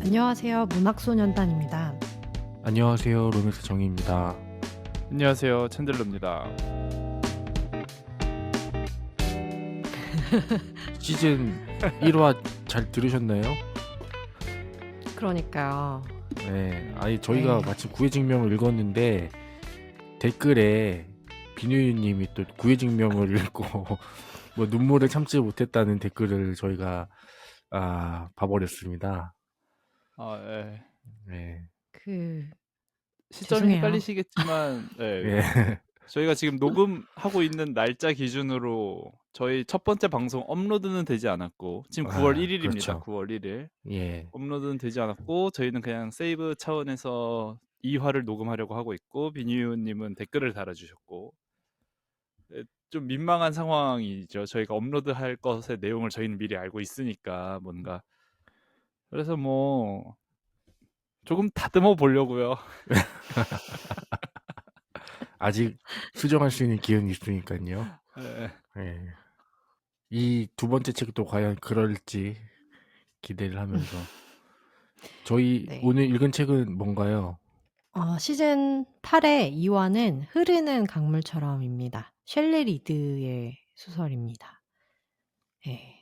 안녕하세요. 문학소년단입니다. 안녕하세요. 로맨스 정희입니다. 안녕하세요. 챈들러입니다. 시즌 1화 잘 들으셨나요? 그러니까요. 네. 아니 저희가 네. 마침 구해증명을 읽었는데 댓글에 비누유님이 또 구해증명을 읽고 뭐 눈물을 참지 못했다는 댓글을 저희가 봐버렸습니다. 예. 네. 시점이 죄송해요. 헷갈리시겠지만 예. 저희가 지금 녹음하고 있는 날짜 기준으로 저희 첫 번째 방송 업로드는 되지 않았고 지금 9월 1일입니다. 그렇죠. 9월 1일. 예. 업로드는 되지 않았고 저희는 그냥 세이브 차원에서 2화를 녹음하려고 하고 있고 비니유님은 댓글을 달아주셨고 좀 민망한 상황이죠. 저희가 업로드할 것의 내용을 저희는 미리 알고 있으니까 뭔가 그래서 뭐 조금 다듬어 보려고요. 아직 수정할 수 있는 기회는 있으니까요. 네. 예. 이 두 번째 책도 과연 그럴지 기대를 하면서 저희 네. 오늘 읽은 책은 뭔가요? 시즌 8의 2화는 흐르는 강물처럼입니다. 셸리 리드의 소설입니다. 네.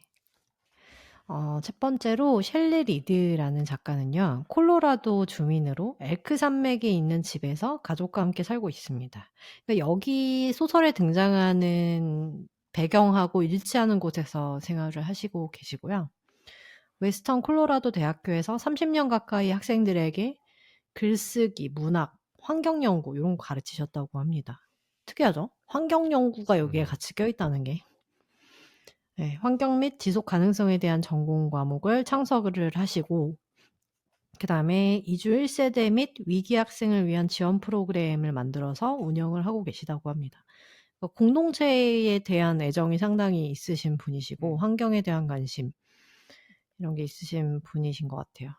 첫 번째로 셸리 리드라는 작가는요, 콜로라도 주민으로 엘크 산맥에 있는 집에서 가족과 함께 살고 있습니다. 그러니까 여기 소설에 등장하는 배경하고 일치하는 곳에서 생활을 하시고 계시고요. 웨스턴 콜로라도 대학교에서 30년 가까이 학생들에게 글쓰기, 문학, 환경연구 이런 거 가르치셨다고 합니다. 특이하죠? 환경연구가 여기에 같이 껴있다는 게. 네, 환경 및 지속 가능성에 대한 전공 과목을 창설을 하시고 그 다음에 이주 1세대 및 위기 학생을 위한 지원 프로그램을 만들어서 운영을 하고 계시다고 합니다. 공동체에 대한 애정이 상당히 있으신 분이시고 환경에 대한 관심 이런 게 있으신 분이신 것 같아요.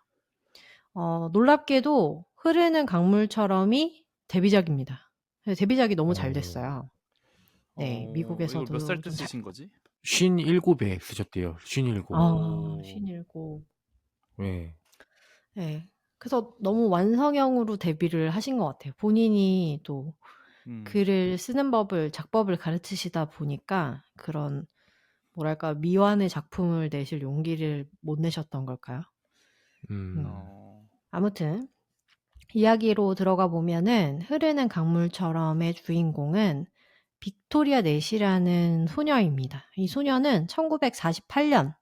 놀랍게도 흐르는 강물처럼이 데뷔작입니다. 데뷔작이 너무 잘 됐어요. 네, 미국에서도 이거 몇 살 때 좀 쓰신 거지? 57에 쓰셨대요. 57. 57. 네. 네. 그래서 너무 완성형으로 데뷔를 하신 것 같아요. 본인이 또 글을 쓰는 법을, 작법을 가르치시다 보니까 그런 뭐랄까 미완의 작품을 내실 용기를 못 내셨던 걸까요? 아무튼 이야기로 들어가 보면은 흐르는 강물처럼의 주인공은 빅토리아 넷이라는 소녀입니다. 이 소녀는 1948년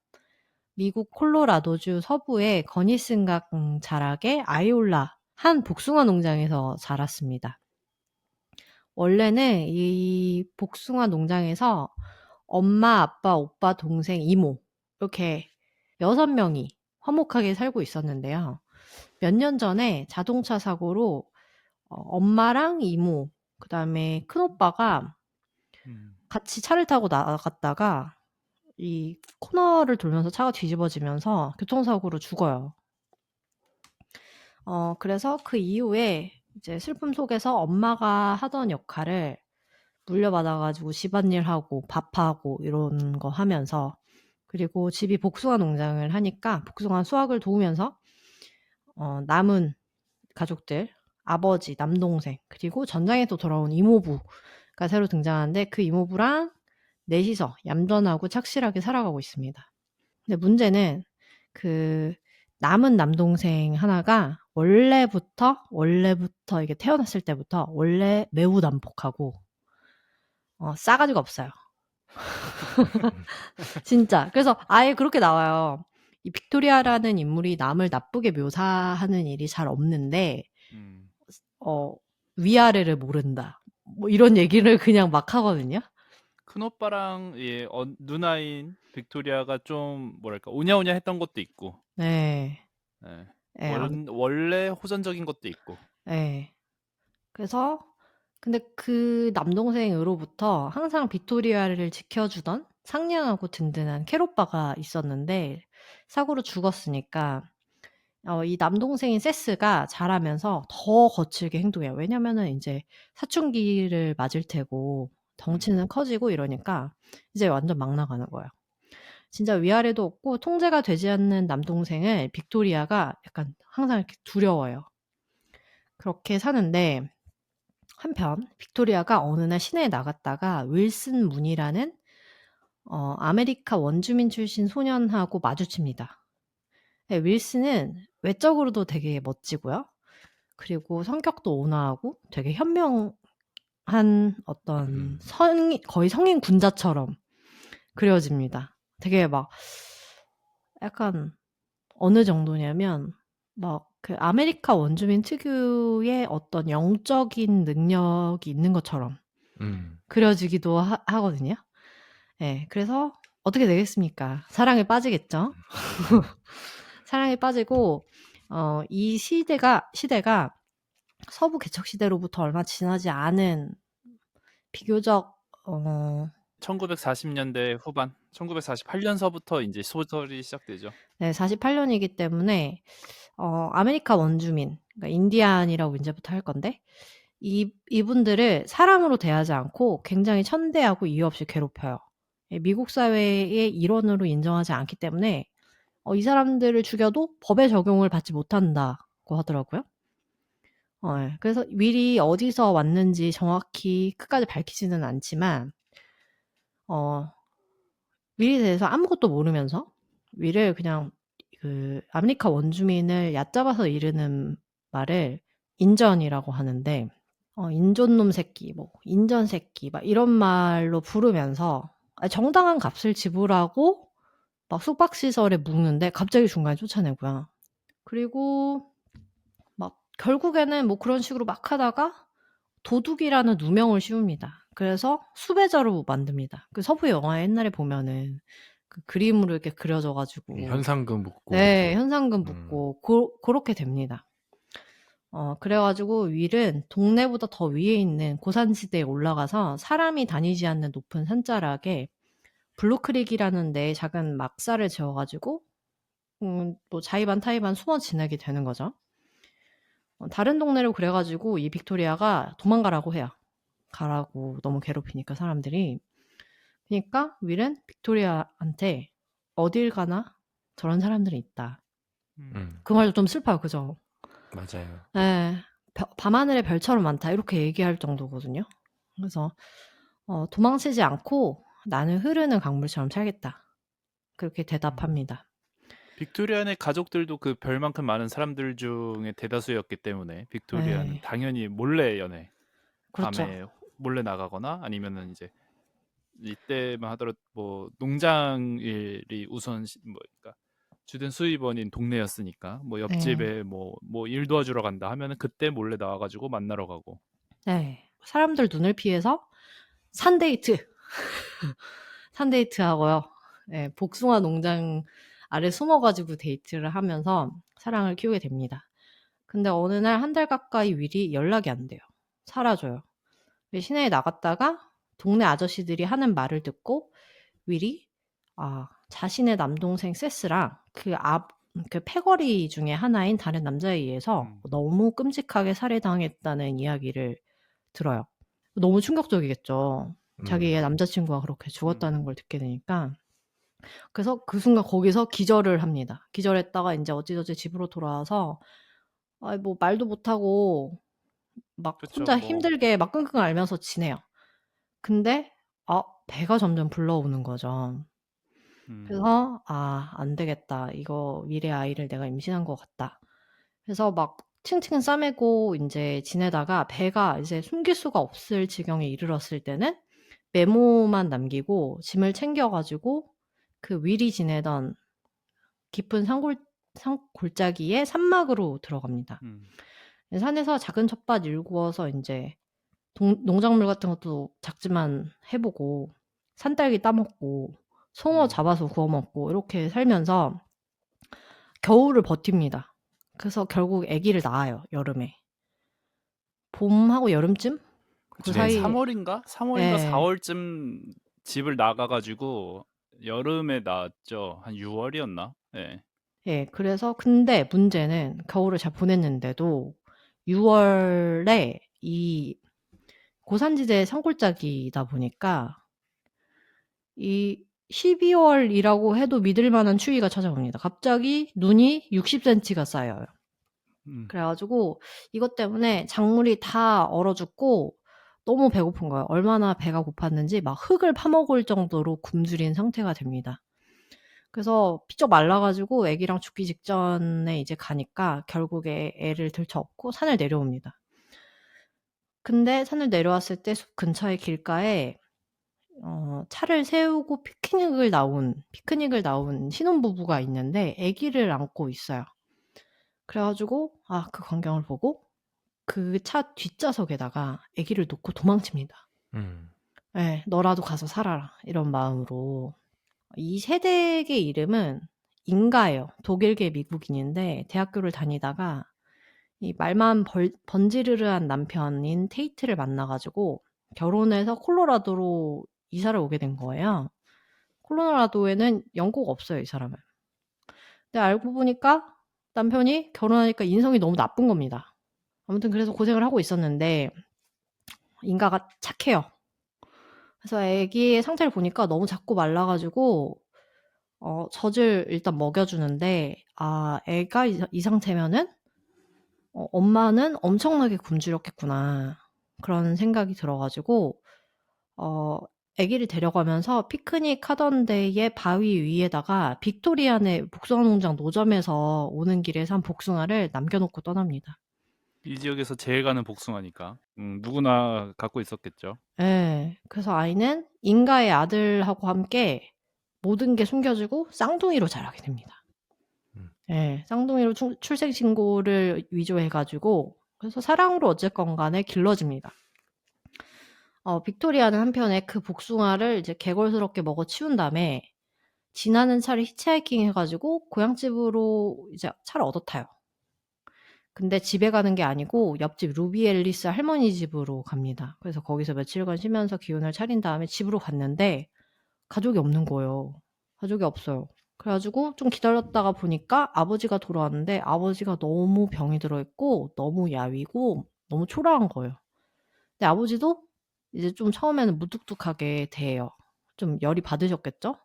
미국 콜로라도주 서부의 거니슨각 자락의 아이올라 한 복숭아 농장에서 자랐습니다. 원래는 이 복숭아 농장에서 엄마, 아빠, 오빠, 동생, 이모 이렇게 6명이 화목하게 살고 있었는데요. 몇 년 전에 자동차 사고로 엄마랑 이모, 그 다음에 큰오빠가 같이 차를 타고 나갔다가 이 코너를 돌면서 차가 뒤집어지면서 교통사고로 죽어요. 그래서 그 이후에 이제 슬픔 속에서 엄마가 하던 역할을 물려받아가지고 집안일하고 밥하고 이런 거 하면서 그리고 집이 복숭아 농장을 하니까 복숭아 수확을 도우면서 남은 가족들, 아버지, 남동생, 그리고 전장에서 돌아온 이모부가 새로 등장하는데 그 이모부랑 넷이서 얌전하고 착실하게 살아가고 있습니다. 근데 문제는 그 남은 남동생 하나가 원래부터 이게 태어났을 때부터 원래 매우 난폭하고 싸가지가 없어요. 진짜. 그래서 아예 그렇게 나와요. 이 빅토리아라는 인물이 남을 나쁘게 묘사하는 일이 잘 없는데 위아래를 모른다. 뭐 이런 얘기를 그냥 막 하거든요. 큰오빠랑 누나인 빅토리아가 좀 뭐랄까 오냐오냐 했던 것도 있고 네. 원래 호전적인 것도 있고 네. 그래서 근데 그 남동생으로부터 항상 빅토리아를 지켜주던 상냥하고 든든한 캣오빠가 있었는데 사고로 죽었으니까 이 남동생인 세스가 자라면서 더 거칠게 행동해요. 왜냐면은 이제 사춘기를 맞을 테고 덩치는 커지고 이러니까 이제 완전 막 나가는 거예요. 진짜 위아래도 없고 통제가 되지 않는 남동생을 빅토리아가 약간 항상 이렇게 두려워요. 그렇게 사는데 한편 빅토리아가 어느 날 시내에 나갔다가 윌슨 문이라는 아메리카 원주민 출신 소년하고 마주칩니다. 네, 윌슨은 외적으로도 되게 멋지고요. 그리고 성격도 온화하고 되게 현명한 어떤 거의 성인 군자처럼 그려집니다. 되게 막 약간 어느 정도냐면 막 그 아메리카 원주민 특유의 어떤 영적인 능력이 있는 것처럼 그려지기도 하거든요. 네, 그래서 어떻게 되겠습니까? 사랑에 빠지겠죠. 사랑에 빠지고 이 시대가 서부 개척 시대로부터 얼마 지나지 않은 비교적 1940년대 후반, 1948년서부터 이제 소설이 시작되죠. 네, 48년이기 때문에 아메리카 원주민, 그러니까 인디안이라고 이제부터 할 건데 이분들을 사람으로 대하지 않고 굉장히 천대하고 이유 없이 괴롭혀요. 미국 사회의 일원으로 인정하지 않기 때문에 이 사람들을 죽여도 법의 적용을 받지 못한다고 하더라고요. 예. 그래서 윌이 어디서 왔는지 정확히 끝까지 밝히지는 않지만 윌에 대해서 아무것도 모르면서 윌을 그냥 그 아메리카 원주민을 얕잡아서 이르는 말을 인전이라고 하는데 인존놈 새끼, 뭐 인전 새끼 막 이런 말로 부르면서 정당한 값을 지불하고 막 숙박시설에 묵는데 갑자기 중간에 쫓아내고요. 그리고 막 결국에는 뭐 그런 식으로 막 하다가 도둑이라는 누명을 씌웁니다. 그래서 수배자로 만듭니다. 그 서부 영화 옛날에 보면은 그 그림으로 이렇게 그려져가지고 현상금 묻고 네, 이렇게. 현상금 묻고 그렇게 됩니다. 그래가지고 윌은 동네보다 더 위에 있는 고산지대에 올라가서 사람이 다니지 않는 높은 산자락에 블루크릭이라는 데에 작은 막사를 지어가지고 뭐 자의반 타의반 숨어 지내게 되는 거죠. 다른 동네로 그래가지고 이 빅토리아가 도망가라고 해요. 가라고 너무 괴롭히니까 사람들이. 그러니까 윌은 빅토리아한테 어딜 가나 저런 사람들이 있다. 그 말도 좀 슬퍼요. 그죠? 맞아요. 네. 밤하늘의 별처럼 많다. 이렇게 얘기할 정도거든요. 그래서 도망치지 않고 나는 흐르는 강물처럼 살겠다. 그렇게 대답합니다. 빅토리아의 가족들도 그 별만큼 많은 사람들 중에 대다수였기 때문에 빅토리아는 네. 당연히 몰래 연애, 그렇죠. 밤에 몰래 나가거나 아니면은 이제 이때만 하더라도 뭐 농장 일이 우선 그러니까 주된 수입원인 동네였으니까 뭐 옆집에 뭐 일 도와주러 간다 하면은 그때 몰래 나와가지고 만나러 가고. 네. 사람들 눈을 피해서 산데이트. 산데이트 하고요. 네, 복숭아 농장 아래 숨어가지고 데이트를 하면서 사랑을 키우게 됩니다. 근데 어느 날 한 달 가까이 윌이 연락이 안 돼요. 사라져요. 시내에 나갔다가 동네 아저씨들이 하는 말을 듣고 윌이 자신의 남동생 세스랑 그 패거리 중에 하나인 다른 남자에 의해서 너무 끔찍하게 살해당했다는 이야기를 들어요. 너무 충격적이겠죠. 자기의 남자친구가 그렇게 죽었다는 걸 듣게 되니까. 그래서 그 순간 거기서 기절을 합니다. 기절했다가 이제 어찌저찌 집으로 돌아와서 뭐 말도 못하고 막 그쵸, 혼자 뭐. 힘들게 막 끙끙 앓면서 지내요. 근데 배가 점점 불러오는 거죠. 그래서 안 되겠다. 이거 윌의 아이를 내가 임신한 것 같다. 그래서 막 층층 싸매고 이제 지내다가 배가 이제 숨길 수가 없을 지경에 이르렀을 때는 메모만 남기고 짐을 챙겨가지고 그 윌이 지내던 깊은 산골짜기의 산막으로 들어갑니다. 산에서 작은 텃밭 일구어서 이제 농작물 같은 것도 작지만 해보고 산딸기 따먹고 송어 잡아서 구워 먹고 이렇게 살면서 겨울을 버팁니다. 그래서 결국 아기를 낳아요. 여름에. 봄하고 여름쯤? 그 그쵸. 사이에 3월인가? 3월인가 예. 4월쯤 집을 나가가지고 여름에 나왔죠. 한 6월이었나? 예. 예. 그래서 근데 문제는 겨울을 잘 보냈는데도 6월에 이 고산지대 산골짜기다 보니까 이 12월이라고 해도 믿을 만한 추위가 찾아옵니다. 갑자기 눈이 60cm가 쌓여요. 그래가지고 이것 때문에 작물이 다 얼어 죽고 너무 배고픈 거예요. 얼마나 배가 고팠는지 막 흙을 파먹을 정도로 굶주린 상태가 됩니다. 그래서 피쩍 말라가지고 애기랑 죽기 직전에 이제 가니까 결국에 애를 들쳐업고 산을 내려옵니다. 근데 산을 내려왔을 때 숲 근처의 길가에 차를 세우고 피크닉을 나온 신혼부부가 있는데 애기를 안고 있어요. 그래가지고 그 광경을 보고 그 차 뒷좌석에다가 애기를 놓고 도망칩니다. 네, 너라도 가서 살아라 이런 마음으로. 이 세댁의 이름은 인가예요. 독일계 미국인인데 대학교를 다니다가 이 말만 번지르르한 남편인 테이트를 만나가지고 결혼해서 콜로라도로 이사를 오게 된 거예요. 콜로라도에는 영국 없어요, 이 사람은. 근데 알고 보니까 남편이 결혼하니까 인성이 너무 나쁜 겁니다. 아무튼 그래서 고생을 하고 있었는데 인가가 착해요. 그래서 애기의 상태를 보니까 너무 작고 말라가지고 젖을 일단 먹여주는데 애가 이 상태면은 엄마는 엄청나게 굶주렸겠구나 그런 생각이 들어가지고 애기를 데려가면서 피크닉 하던 데의 바위 위에다가 빅토리안의 복숭아 농장 노점에서 오는 길에 산 복숭아를 남겨놓고 떠납니다. 이 지역에서 제일 가는 복숭아니까 누구나 갖고 있었겠죠. 네, 그래서 아이는 인가의 아들하고 함께 모든 게 숨겨지고 쌍둥이로 자라게 됩니다. 네, 쌍둥이로 출생신고를 위조해가지고 그래서 사랑으로 어쨌건 간에 길러집니다. 빅토리아는 한편에 그 복숭아를 이제 개걸스럽게 먹어 치운 다음에 지나는 차를 히치하이킹 해가지고 고향집으로 이제 차를 얻어 타요. 근데 집에 가는 게 아니고 옆집 루비 앨리스 할머니 집으로 갑니다. 그래서 거기서 며칠간 쉬면서 기운을 차린 다음에 집으로 갔는데 가족이 없는 거예요. 가족이 없어요. 그래가지고 좀 기다렸다가 보니까 아버지가 돌아왔는데 아버지가 너무 병이 들어있고 너무 야위고 너무 초라한 거예요. 근데 아버지도 이제 좀 처음에는 무뚝뚝하게 대해요. 좀 열이 받으셨겠죠?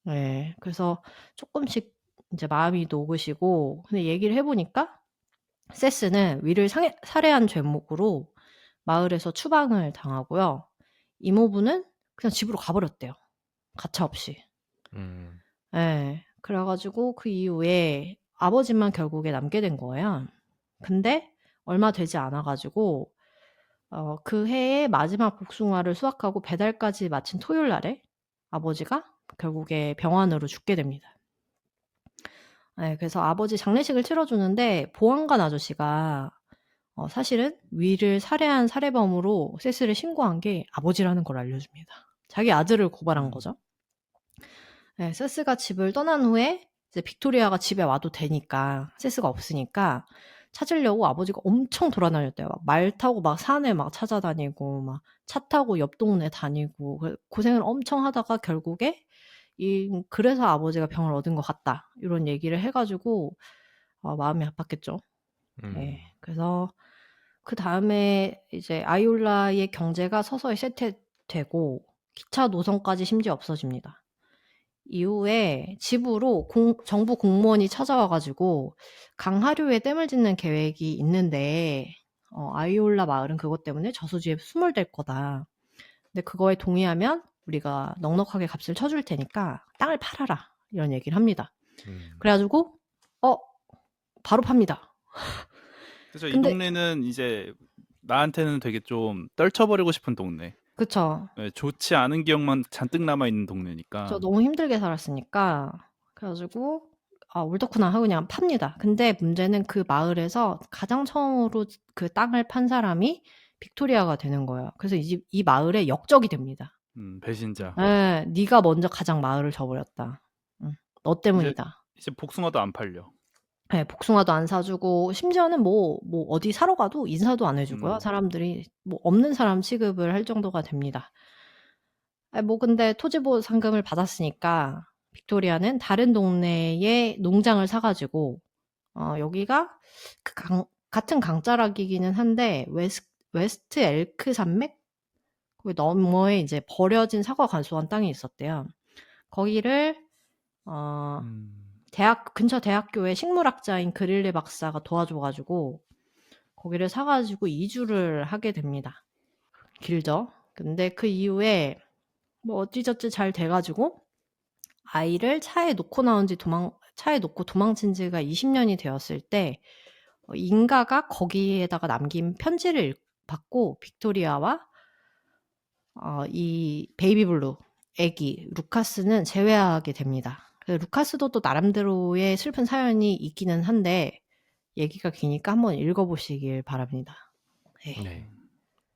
네, 그래서 조금씩 이제 마음이 녹으시고 근데 얘기를 해보니까 세스는 위를 살해한 죄목으로 마을에서 추방을 당하고요. 이모부는 그냥 집으로 가버렸대요. 가차없이. 네, 그래가지고 그 이후에 아버지만 결국에 남게 된 거예요. 근데 얼마 되지 않아가지고 그 해의 마지막 복숭아를 수확하고 배달까지 마친 토요일 날에 아버지가 결국에 병환으로 죽게 됩니다. 네, 그래서 아버지 장례식을 치러주는데 보안관 아저씨가 사실은 위를 살해한 살해범으로 세스를 신고한 게 아버지라는 걸 알려줍니다. 자기 아들을 고발한 거죠. 네, 세스가 집을 떠난 후에 이제 빅토리아가 집에 와도 되니까 세스가 없으니까 찾으려고 아버지가 엄청 돌아다녔대요. 말 타고 막 산에 막 찾아다니고 막 차 타고 옆 동네 다니고 고생을 엄청 하다가 결국에 그래서 아버지가 병을 얻은 것 같다 이런 얘기를 해가지고 마음이 아팠겠죠. 네, 그래서 그 다음에 이제 아이올라의 경제가 서서히 쇠퇴되고 기차 노선까지 심지어 없어집니다. 이후에 집으로 정부 공무원이 찾아와가지고 강하류에 댐을 짓는 계획이 있는데 아이올라 마을은 그것 때문에 저수지에 수몰될 거다. 근데 그거에 동의하면 우리가 넉넉하게 값을 쳐줄 테니까 땅을 팔아라 이런 얘기를 합니다. 그래가지고 바로 팝니다. 그래서 이 동네는 이제 나한테는 되게 좀 떨쳐버리고 싶은 동네. 그쵸. 네, 좋지 않은 기억만 잔뜩 남아있는 동네니까. 저 너무 힘들게 살았으니까 그래가지고 옳더구나 하고 그냥 팝니다. 근데 문제는 그 마을에서 가장 처음으로 그 땅을 판 사람이 빅토리아가 되는 거예요. 그래서 이 마을에 역적이 됩니다. 배신자. 네, 네가 먼저 가장 마을을 저버렸다. 너 때문이다. 이제 복숭아도 안 팔려. 네, 복숭아도 안 사주고 심지어는 뭐 어디 사러 가도 인사도 안 해주고요. 사람들이 뭐 없는 사람 취급을 할 정도가 됩니다. 근데 토지보호 상금을 받았으니까 빅토리아는 다른 동네에 농장을 사가지고 여기가 같은 강자락이기는 한데 웨스트 엘크 산맥 거기 너머에 이제 버려진 사과 관수한 땅이 있었대요. 거기를 근처 대학교의 식물학자인 그릴리 박사가 도와줘가지고 거기를 사가지고 이주를 하게 됩니다. 길죠. 근데 그 이후에 뭐 어찌저찌 잘 돼가지고 아이를 차에 놓고 도망친 지가 20년이 되었을 때 인가가 거기에다가 남긴 편지를 받고 빅토리아와 이 베이비 블루 애기 루카스는 재회하게 됩니다. 루카스도 또 나름대로의 슬픈 사연이 있기는 한데 얘기가 기니까 한번 읽어보시길 바랍니다. 네. 네.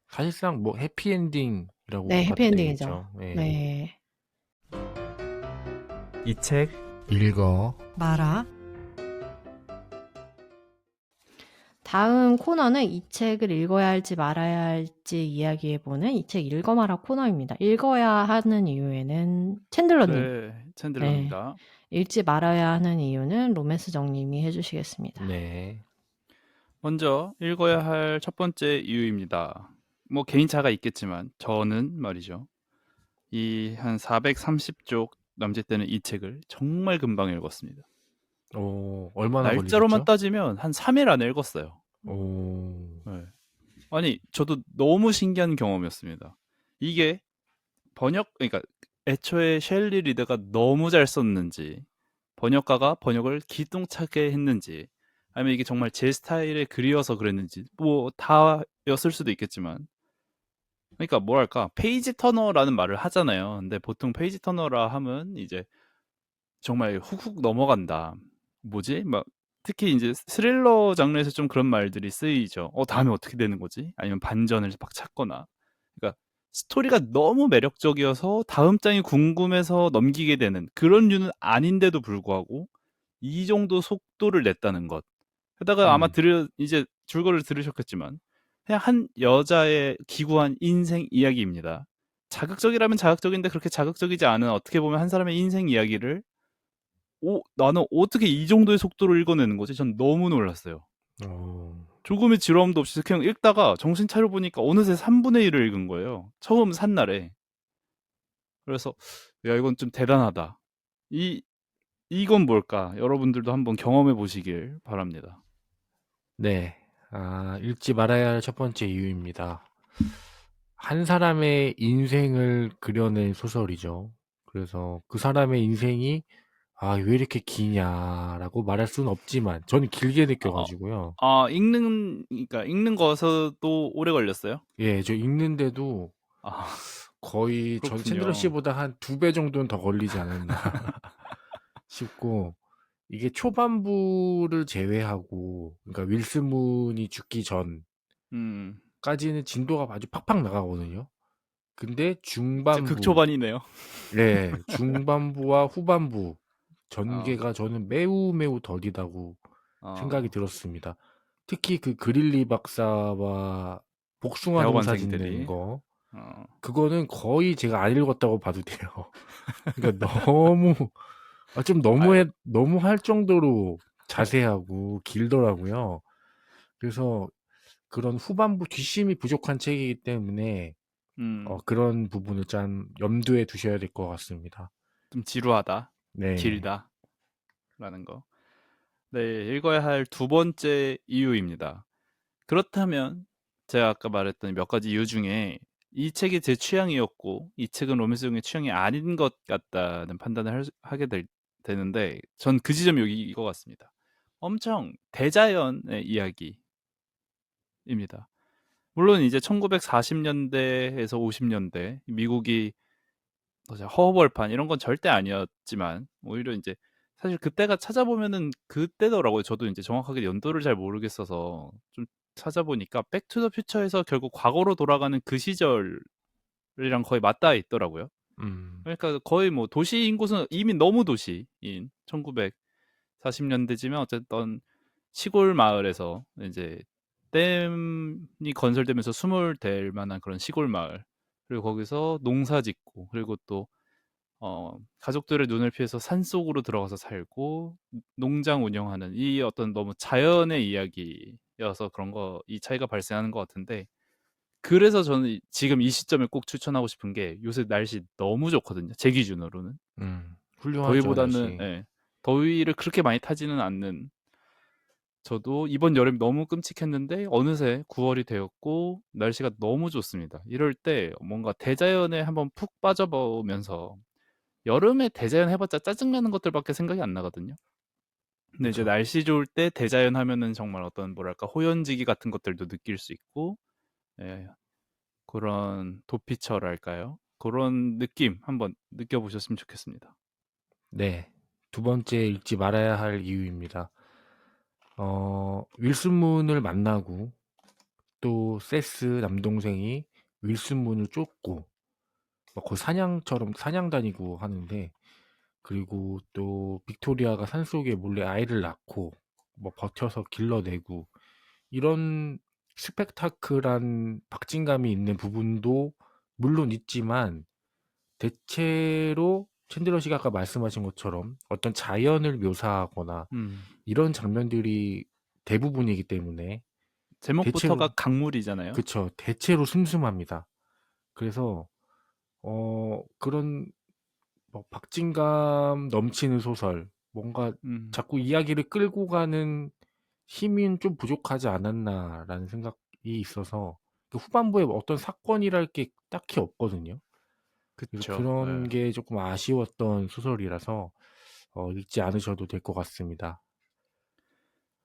사실상 뭐 해피엔딩이라고 네, 봐도 해피엔딩이죠. 되겠죠. 네. 네. 이 책 읽어. 마라. 다음 코너는 이 책을 읽어야 할지 말아야 할지 이야기해보는 이 책 읽어마라 코너입니다. 읽어야 하는 이유에는 챈들러님, 네, 챈들러입니다. 읽지 말아야 하는 이유는 로맨스정님이 해주시겠습니다. 네. 먼저 읽어야 할 첫 번째 이유입니다. 뭐 개인차가 있겠지만 저는 말이죠. 이 한 430쪽 남짓되는 이 책을 정말 금방 읽었습니다. 얼마나 날짜로만 걸리셨죠? 따지면 한 3일 안에 읽었어요. 네. 아니 저도 너무 신기한 경험이었습니다. 이게 그러니까 애초에 셸리 리드가 너무 잘 썼는지 번역가가 번역을 기똥차게 했는지 아니면 이게 정말 제 스타일에 그리워서 그랬는지 뭐 다였을 수도 있겠지만 그러니까 뭐랄까 페이지 터너라는 말을 하잖아요. 근데 보통 페이지 터너라 하면 이제 정말 훅훅 넘어간다. 뭐지? 막 특히 이제 스릴러 장르에서 좀 그런 말들이 쓰이죠. 다음에 어떻게 되는 거지? 아니면 반전을 막 찾거나. 그러니까 스토리가 너무 매력적이어서 다음 장이 궁금해서 넘기게 되는 그런 류는 아닌데도 불구하고 이 정도 속도를 냈다는 것. 게다가 아마 이제 줄거리를 들으셨겠지만 그냥 한 여자의 기구한 인생 이야기입니다. 자극적이라면 자극적인데 그렇게 자극적이지 않은 어떻게 보면 한 사람의 인생 이야기를 나는 어떻게 이 정도의 속도로 읽어내는 거지? 전 너무 놀랐어요. 조금의 지루함도 없이 그냥 읽다가 정신 차려보니까 어느새 3분의 1을 읽은 거예요. 처음 산 날에. 그래서 야 이건 좀 대단하다. 이건 뭘까? 여러분들도 한번 경험해 보시길 바랍니다. 네. 읽지 말아야 할 첫 번째 이유입니다. 한 사람의 인생을 그려낸 소설이죠. 그래서 그 사람의 인생이 왜 이렇게 기냐라고 말할 수는 없지만 저는 길게 느껴가지고요. 읽는 것도 오래 걸렸어요? 예, 저 읽는데도 거의 전 그렇군요. 챈들러 씨보다 한 2배 정도는 더 걸리지 않았나 싶고 이게 초반부를 제외하고 그러니까 윌슨 문이 죽기 전까지는 진도가 아주 팍팍 나가거든요. 근데 중반부, 극초반이네요. 네, 중반부와 후반부 전개가 저는 매우 매우 더디다고 생각이 들었습니다. 특히 그 그릴리 박사와 복숭아 농사 짓는 거 그거는 거의 제가 안 읽었다고 봐도 돼요. 그러니까 너무 할 정도로 자세하고 길더라고요. 그래서 그런 후반부 뒷심이 부족한 책이기 때문에 그런 부분을 좀 염두에 두셔야 될 것 같습니다. 좀 지루하다, 네. 길다 라는 거. 네, 읽어야 할 두 번째 이유입니다. 그렇다면 제가 아까 말했던 몇 가지 이유 중에 이 책이 제 취향이었고 이 책은 로맨스용의 취향이 아닌 것 같다는 판단을 하게 되는데 전 그 지점이 여기 이거 같습니다. 엄청 대자연의 이야기입니다. 물론 이제 1940년대에서 50년대 미국이 허허벌판 이런 건 절대 아니었지만 오히려 이제 사실 그때가 찾아보면은 그때더라고요. 저도 이제 정확하게 연도를 잘 모르겠어서 좀 찾아보니까 백투더 퓨처에서 결국 과거로 돌아가는 그 시절이랑 거의 맞닿아 있더라고요. 그러니까 거의 뭐 도시 인구는 이미 너무 도시인 1940년대지만 어쨌든 시골 마을에서 이제 댐이 건설되면서 숨을 댈 만한 그런 시골 마을 그리고 거기서 농사 짓고 그리고 또 가족들의 눈을 피해서 산속으로 들어가서 살고 농장 운영하는 이 어떤 너무 자연의 이야기여서 그런 거 이 차이가 발생하는 것 같은데 그래서 저는 지금 이 시점에 꼭 추천하고 싶은 게 요새 날씨 너무 좋거든요. 제 기준으로는. 훌륭하죠, 더위보다는 날씨. 더위를 그렇게 많이 타지는 않는 저도 이번 여름 너무 끔찍했는데 어느새 9월이 되었고 날씨가 너무 좋습니다. 이럴 때 뭔가 대자연에 한번 푹 빠져보면서 여름에 대자연 해봤자 짜증나는 것들밖에 생각이 안 나거든요. 근데 이제 그쵸. 날씨 좋을 때 대자연 하면은 정말 어떤 뭐랄까 호연지기 같은 것들도 느낄 수 있고 그런 도피처랄까요? 그런 느낌 한번 느껴보셨으면 좋겠습니다. 네. 두 번째 읽지 말아야 할 이유입니다. 윌슨 문을 만나고 또 세스 남동생이 윌슨 문을 쫓고 막 거의 사냥 다니고 하는데, 그리고 또 빅토리아가 산속에 몰래 아이를 낳고 뭐 버텨서 길러내고, 이런 스펙타클한 박진감이 있는 부분도 물론 있지만, 대체로 챈들러 씨가 아까 말씀하신 것처럼 어떤 자연을 묘사하거나 이런 장면들이 대부분이기 때문에 제목부터가 대체로, 강물이잖아요. 그쵸, 대체로 슴슴합니다. 그래서 그런 뭐 박진감 넘치는 소설, 뭔가 자꾸 이야기를 끌고 가는 힘이 좀 부족하지 않았나라는 생각이 있어서, 그 후반부에 어떤 사건이랄 게 딱히 없거든요. 그래서 그쵸. 그런 게 조금 아쉬웠던 소설이라서 읽지 않으셔도 될 것 같습니다.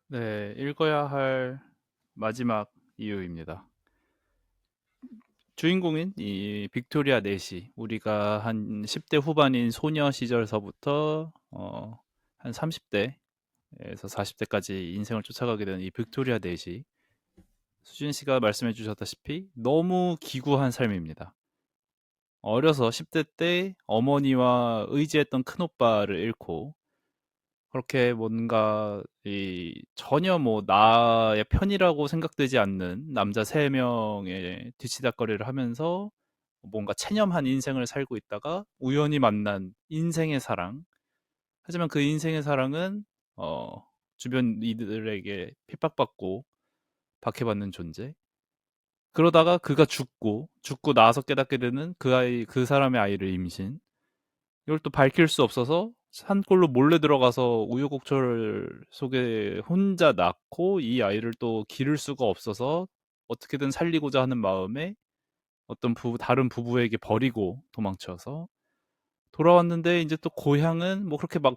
네, 읽어야 할 마지막 이유입니다. 주인공인 이 빅토리아 넷이 우리가 한 10대 후반인 소녀 시절서부터 한 30대에서 40대까지 인생을 쫓아가게 되는 이 빅토리아 넷이 수진 씨가 말씀해 주셨다시피 너무 기구한 삶입니다. 어려서 10대 때 어머니와 의지했던 큰오빠를 잃고 그렇게 뭔가 전혀 뭐 나의 편이라고 생각되지 않는 남자 3명의 뒤치다꺼리를 하면서 뭔가 체념한 인생을 살고 있다가 우연히 만난 인생의 사랑. 하지만 그 인생의 사랑은 주변 이들에게 핍박받고 박해받는 존재. 그러다가 그가 죽고 나서 깨닫게 되는 그 사람의 아이를 임신. 이걸 또 밝힐 수 없어서 산골로 몰래 들어가서 우여곡절 속에 혼자 낳고 이 아이를 또 기를 수가 없어서 어떻게든 살리고자 하는 마음에 어떤 다른 부부에게 버리고 도망쳐서 돌아왔는데 이제 또 고향은 뭐 그렇게 막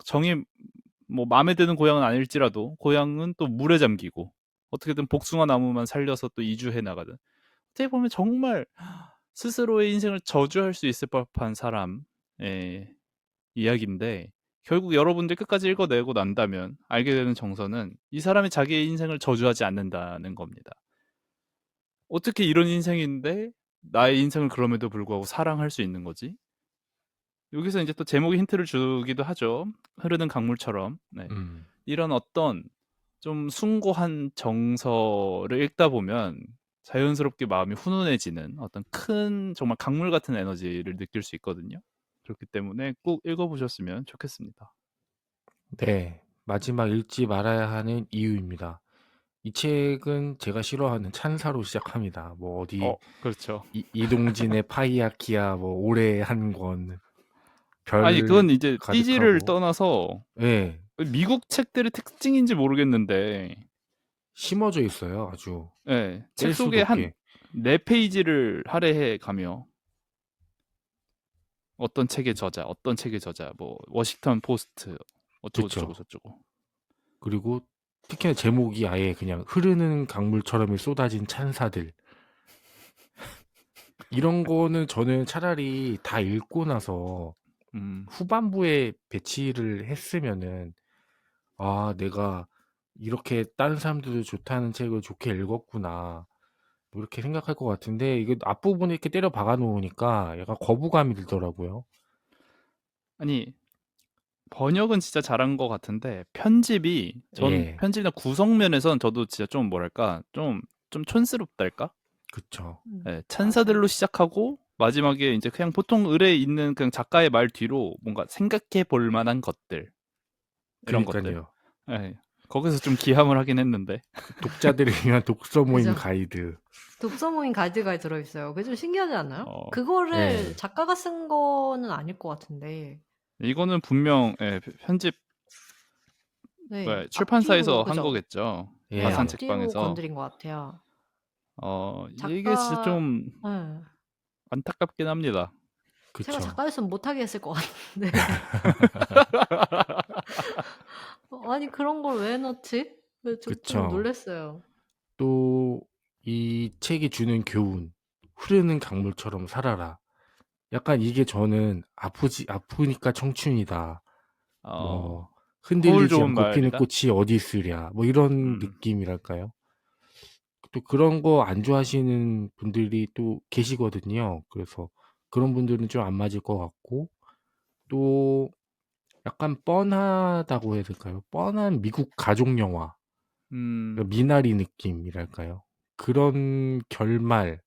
뭐 마음에 드는 고향은 아닐지라도 고향은 또 물에 잠기고 어떻게든 복숭아 나무만 살려서 또 이주해 나가든 어떻게 보면 정말 스스로의 인생을 저주할 수 있을 법한 사람의 이야기인데 결국 여러분들 끝까지 읽어내고 난다면 알게 되는 정서는 이 사람이 자기의 인생을 저주하지 않는다는 겁니다. 어떻게 이런 인생인데 나의 인생을 그럼에도 불구하고 사랑할 수 있는 거지? 여기서 이제 또 제목이 힌트를 주기도 하죠. 흐르는 강물처럼. 네. 이런 어떤 좀 숭고한 정서를 읽다 보면 자연스럽게 마음이 훈훈해지는 어떤 큰 정말 강물 같은 에너지를 느낄 수 있거든요. 그렇기 때문에 꼭 읽어보셨으면 좋겠습니다. 네, 마지막 읽지 말아야 하는 이유입니다. 이 책은 제가 싫어하는 찬사로 시작합니다. 뭐 어디 그렇죠. 이동진의 파이아키아 뭐 올해 한 권, 아니 별 그건 이제 띠지를 가득하고, 떠나서 네, 미국 책들의 특징인지 모르겠는데 심어져 있어요. 아주 책 뗄 수도 속에 한 없게. 4페이지를 할애해 가며 어떤 책의 저자, 뭐 워싱턴 포스트 어쩌고 저쩌고 그쵸. 저쩌고. 그리고 특히나 제목이 아예 그냥 흐르는 강물처럼 쏟아진 찬사들. 이런 거는 저는 차라리 다 읽고 나서 후반부에 배치를 했으면은, 아, 내가 이렇게 다른 사람들도 좋다는 책을 좋게 읽었구나, 뭐 이렇게 생각할 것 같은데, 이게 앞부분에 이렇게 때려 박아 놓으니까 약간 거부감이 들더라고요. 아니 번역은 진짜 잘한 것 같은데 편집이 전 예, 편집이나 구성면에선 저도 진짜 좀 뭐랄까 좀 촌스럽달까? 그쵸. 찬사들로 시작하고 마지막에 이제 그냥 보통 을에 있는 그냥 작가의 말 뒤로 뭔가 생각해 볼 만한 것들 이런 것들. 그러니까요. 예. 거기서 좀 기함을 하긴 했는데. 독자들을 위한 독서 모임 그죠. 가이드. 독서모임 가이드가 들어있어요. 그게 좀 신기하지 않아요? 어, 그거를 네. 작가가 쓴 거는 아닐 것 같은데. 이거는 분명 편집 네, 출판사에서 앞뒤로 한 그죠? 거겠죠. 네, 예. 화산 앞뒤로 책방에서. 건드린 것 같아요. 이게 진짜 작가, 좀 네. 안타깝긴 합니다. 제가 그쵸. 작가였으면 못하게 했을 것 같은데. 아니, 그런 걸 왜 넣지? 좀 그쵸. 놀랬어요. 또 이 책이 주는 교훈, 흐르는 강물처럼 살아라. 약간 이게 저는 아프니까 청춘이다. 뭐 거울 흔들리지 좋은 않고 피는 말이다. 꽃이 어디 있으랴. 뭐 이런 느낌이랄까요. 또 그런 거 안 좋아하시는 분들이 또 계시거든요. 그래서 그런 분들은 좀 안 맞을 것 같고, 또 약간 뻔하다고 해야 될까요? 뻔한 미국 가족 영화, 미나리 느낌이랄까요? 그런 결말이기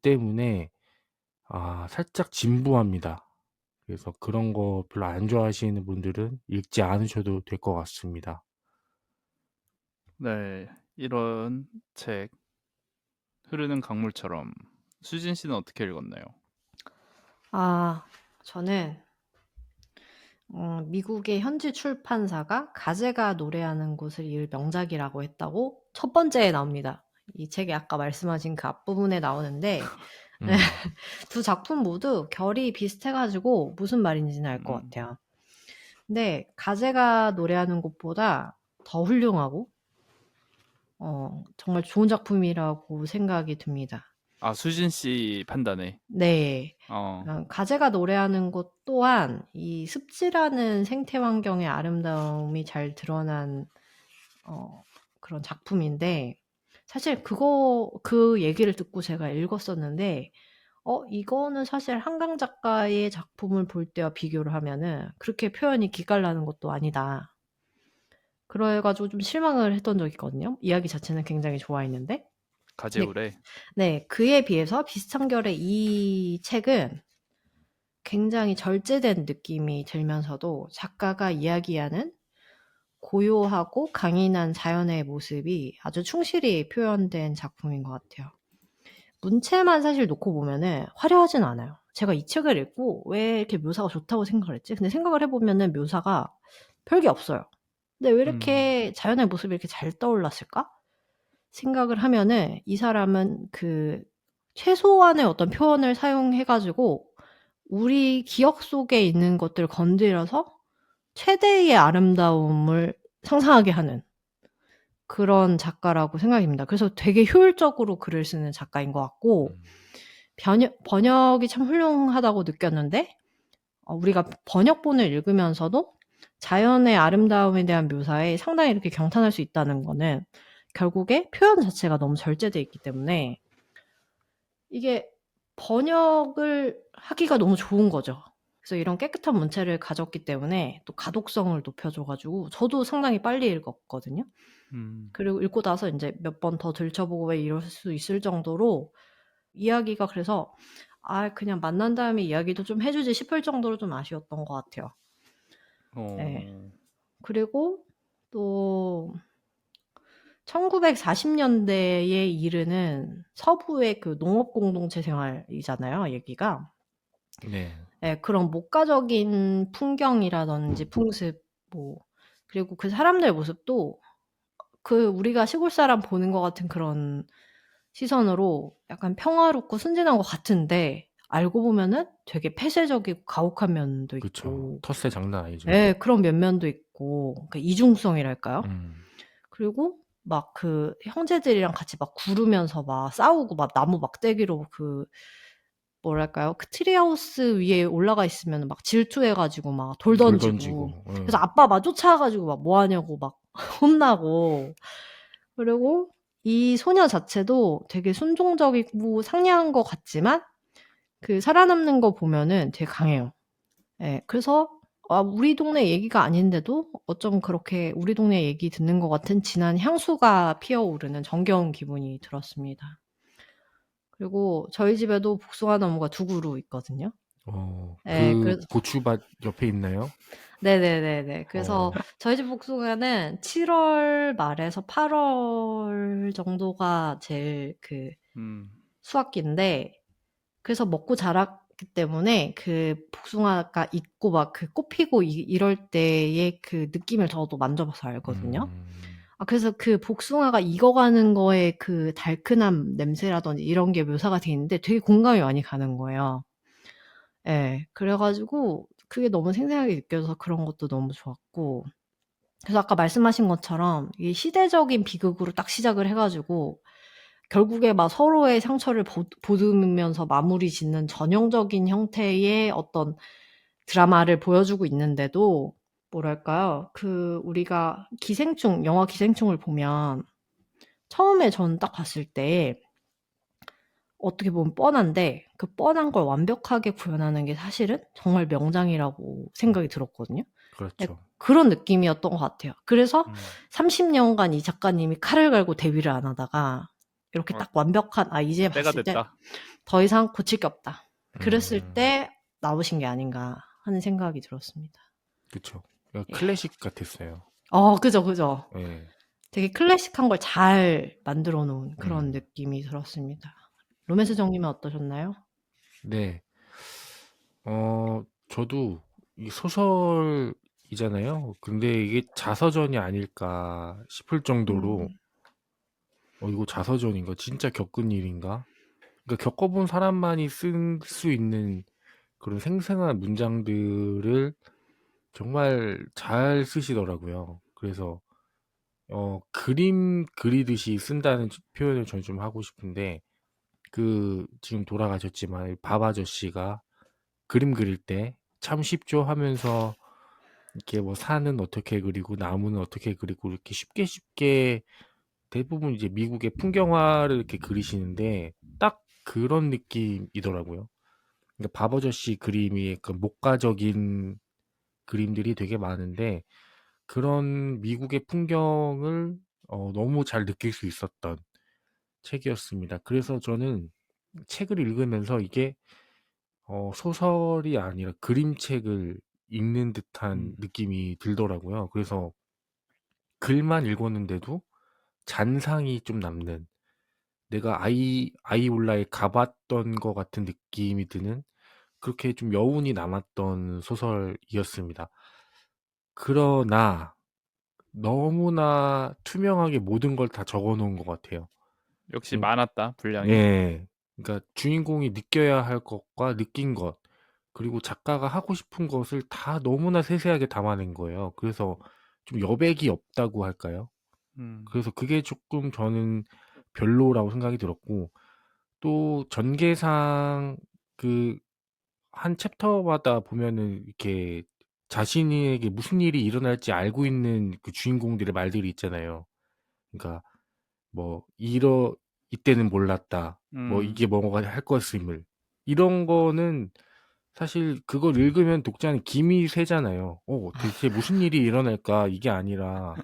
때문에 살짝 진부합니다. 그래서 그런 거 별로 안 좋아하시는 분들은 읽지 않으셔도 될 것 같습니다. 네, 이런 책 흐르는 강물처럼 수진 씨는 어떻게 읽었나요? 저는 미국의 현지 출판사가 가제가 노래하는 곳을 이을 명작이라고 했다고 첫 번째에 나옵니다. 이 책에 아까 말씀하신 그 앞부분에 나오는데 두 작품 모두 결이 비슷해가지고 무슨 말인지는 알 것 같아요. 근데 가제가 노래하는 곳보다 더 훌륭하고 정말 좋은 작품이라고 생각이 듭니다. 수진 씨 판단에. 네. 어, 가제가 노래하는 곳 또한 이 습지라는 생태 환경의 아름다움이 잘 드러난 그런 작품인데, 사실 그 얘기를 듣고 제가 읽었었는데, 이거는 사실 한강 작가의 작품을 볼 때와 비교를 하면은 그렇게 표현이 기깔나는 것도 아니다. 그래가지고 좀 실망을 했던 적이 있거든요. 이야기 자체는 굉장히 좋아했는데. 가제울에. 네, 그에 비해서 비슷한 결의 이 책은 굉장히 절제된 느낌이 들면서도 작가가 이야기하는 고요하고 강인한 자연의 모습이 아주 충실히 표현된 작품인 것 같아요. 문체만 사실 놓고 보면은 화려하진 않아요. 제가 이 책을 읽고 왜 이렇게 묘사가 좋다고 생각을 했지? 근데 생각을 해보면은 묘사가 별게 없어요. 근데 왜 이렇게 자연의 모습이 이렇게 잘 떠올랐을까? 생각을 하면은 이 사람은 그 최소한의 어떤 표현을 사용해가지고 우리 기억 속에 있는 것들을 건드려서 최대의 아름다움을 상상하게 하는 그런 작가라고 생각입니다. 그래서 되게 효율적으로 글을 쓰는 작가인 것 같고, 번역이 참 훌륭하다고 느꼈는데, 우리가 번역본을 읽으면서도 자연의 아름다움에 대한 묘사에 상당히 이렇게 경탄할 수 있다는 거는 결국에 표현 자체가 너무 절제되어 있기 때문에 이게 번역을 하기가 너무 좋은 거죠. 그래서 이런 깨끗한 문체를 가졌기 때문에 또 가독성을 높여줘가지고 저도 상당히 빨리 읽었거든요. 그리고 읽고 나서 이제 몇 번 더 들춰보고 왜 이럴 수 있을 정도로 이야기가 그래서 그냥 만난 다음에 이야기도 좀 해주지 싶을 정도로 좀 아쉬웠던 것 같아요. 네. 그리고 또 1940년대에 이르는 서부의 그 농업 공동체 생활이잖아요, 얘기가. 네. 네, 그런 목가적인 풍경이라든지 풍습, 그리고 그 사람들의 모습도 우리가 시골 사람 보는 것 같은 그런 시선으로 약간 평화롭고 순진한 것 같은데, 알고 보면은 되게 폐쇄적이고 가혹한 면도 그쵸. 있고, 텃세 장난 아니죠. 네, 그런 면면도 있고, 그러니까 이중성이랄까요? 그리고 막 그 형제들이랑 같이 막 구르면서 막 싸우고 막 나무 막대기로 뭐랄까요? 그 트리하우스 위에 올라가 있으면 막 질투해가지고 막 돌 던지고. 그래서 아빠 막 쫓아가가지고 막 뭐 하냐고 막 혼나고. 그리고 이 소녀 자체도 되게 순종적이고 상냥한 것 같지만 그 살아남는 거 보면은 되게 강해요. 네, 그래서 우리 동네 얘기가 아닌데도 어쩜 그렇게 우리 동네 얘기 듣는 것 같은 진한 향수가 피어오르는 정겨운 기분이 들었습니다. 그리고 저희 집에도 복숭아 나무가 2그루 있거든요. 예, 그 그래서 고추밭 옆에 있나요? 네네네네. 그래서 어, 저희 집 복숭아는 7월 말에서 8월 정도가 제일 그 음. 수확기인데, 그래서 먹고 자랐기 때문에 그 복숭아가 익고 막 그 꽃 피고 이럴 때의 그 느낌을 저도 만져봐서 알거든요. 음, 그래서 그 복숭아가 익어가는 거에 그 달큰함 냄새라든지 이런 게 묘사가 돼 있는데 되게 공감이 많이 가는 거예요. 예. 그래가지고 그게 너무 생생하게 느껴져서 그런 것도 너무 좋았고. 그래서 아까 말씀하신 것처럼 이 시대적인 비극으로 딱 시작을 해가지고 결국에 막 서로의 상처를 보듬으면서 마무리 짓는 전형적인 형태의 어떤 드라마를 보여주고 있는데도 뭐랄까요? 그 우리가 기생충, 영화 기생충을 보면 처음에 저는 딱 봤을 때 어떻게 보면 뻔한데 그 뻔한 걸 완벽하게 구현하는 게 사실은 정말 명장이라고 생각이 들었거든요. 네, 그렇죠. 그런 느낌이었던 것 같아요. 그래서 음. 30년간 이 작가님이 칼을 갈고 데뷔를 안 하다가 이렇게 어, 딱 완벽한 이제 때가 봤을 때 됐다. 더 이상 고칠 게 없다. 그랬을 음, 때 나오신 게 아닌가 하는 생각이 들었습니다. 그쵸. 예. 클래식 같았어요. 그죠, 그죠. 예. 되게 클래식한 걸 잘 만들어 놓은 그런 음, 느낌이 들었습니다. 로맨스 정님은 어떠셨나요? 네. 저도 이 소설이잖아요. 근데 이게 자서전이 아닐까 싶을 정도로, 음, 이거 자서전인가? 진짜 겪은 일인가? 그러니까 겪어본 사람만이 쓸 수 있는 그런 생생한 문장들을 정말 잘 쓰시더라고요. 그래서 그림 그리듯이 쓴다는 표현을 전 좀 하고 싶은데, 지금 돌아가셨지만 밥 아저씨가 그림 그릴 때 참 쉽죠 하면서 이렇게 뭐 산은 어떻게 그리고 나무는 어떻게 그리고 이렇게 쉽게 쉽게 대부분 이제 미국의 풍경화를 이렇게 그리시는데 딱 그런 느낌이더라고요. 그러니까 밥 아저씨 그림이 그 목가적인 그림들이 되게 많은데 그런 미국의 풍경을 너무 잘 느낄 수 있었던 책이었습니다. 그래서 저는 책을 읽으면서 이게 소설이 아니라 그림책을 읽는 듯한 음. 느낌이 들더라고요. 그래서 글만 읽었는데도 잔상이 좀 남는 내가 아이올라에 가봤던 것 같은 느낌이 드는 그렇게 좀 여운이 남았던 소설이었습니다. 그러나 너무나 투명하게 모든 걸 다 적어 놓은 것 같아요. 역시 지금 많았다, 분량이. 예. 그러니까 주인공이 느껴야 할 것과 느낀 것, 그리고 작가가 하고 싶은 것을 다 너무나 세세하게 담아낸 거예요. 그래서 좀 여백이 없다고 할까요? 음. 그래서 그게 조금 저는 별로라고 생각이 들었고, 또 전개상 그 한 챕터마다 보면은 이렇게 자신에게 무슨 일이 일어날지 알고 있는 그 주인공들의 말들이 있잖아요. 그러니까 뭐 이때는 몰랐다. 뭐 음. 이게 뭐가 할 것임을. 이런 거는 사실 그걸 읽으면 독자는 김이 새잖아요. 대체 무슨 일이 일어날까? 이게 아니라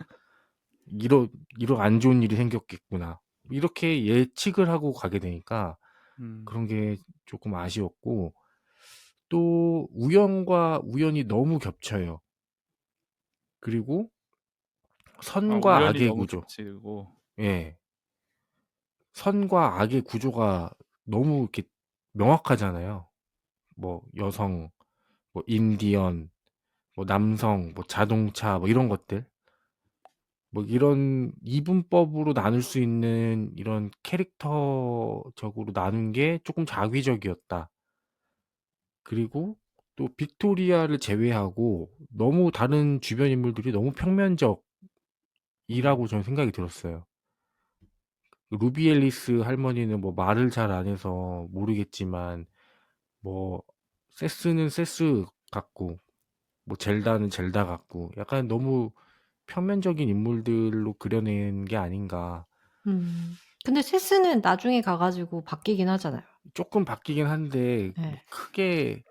이러 이러 안 좋은 일이 생겼겠구나. 이렇게 예측을 하고 가게 되니까 음. 그런 게 조금 아쉬웠고, 또 우연과 우연이 너무 겹쳐요. 그리고 선과 우연이 악의 너무 구조. 겹치고. 예. 선과 악의 구조가 너무 이렇게 명확하잖아요. 뭐 여성, 뭐 인디언, 뭐 남성, 뭐 자동차, 뭐 이런 것들. 뭐 이런 이분법으로 나눌 수 있는 이런 캐릭터적으로 나눈 게 조금 자기적이었다. 그리고 또 빅토리아를 제외하고 너무 다른 주변 인물들이 너무 평면적이라고 음. 저는 생각이 들었어요. 루비 앨리스 할머니는 뭐 말을 잘 안 해서 모르겠지만, 뭐 세스는 세스 같고, 뭐 젤다는 젤다 같고, 약간 너무 평면적인 인물들로 그려낸 게 아닌가. 근데 체스는 나중에 가가지고 바뀌긴 하잖아요. 조금 바뀌긴 한데 뭐 예. 크게.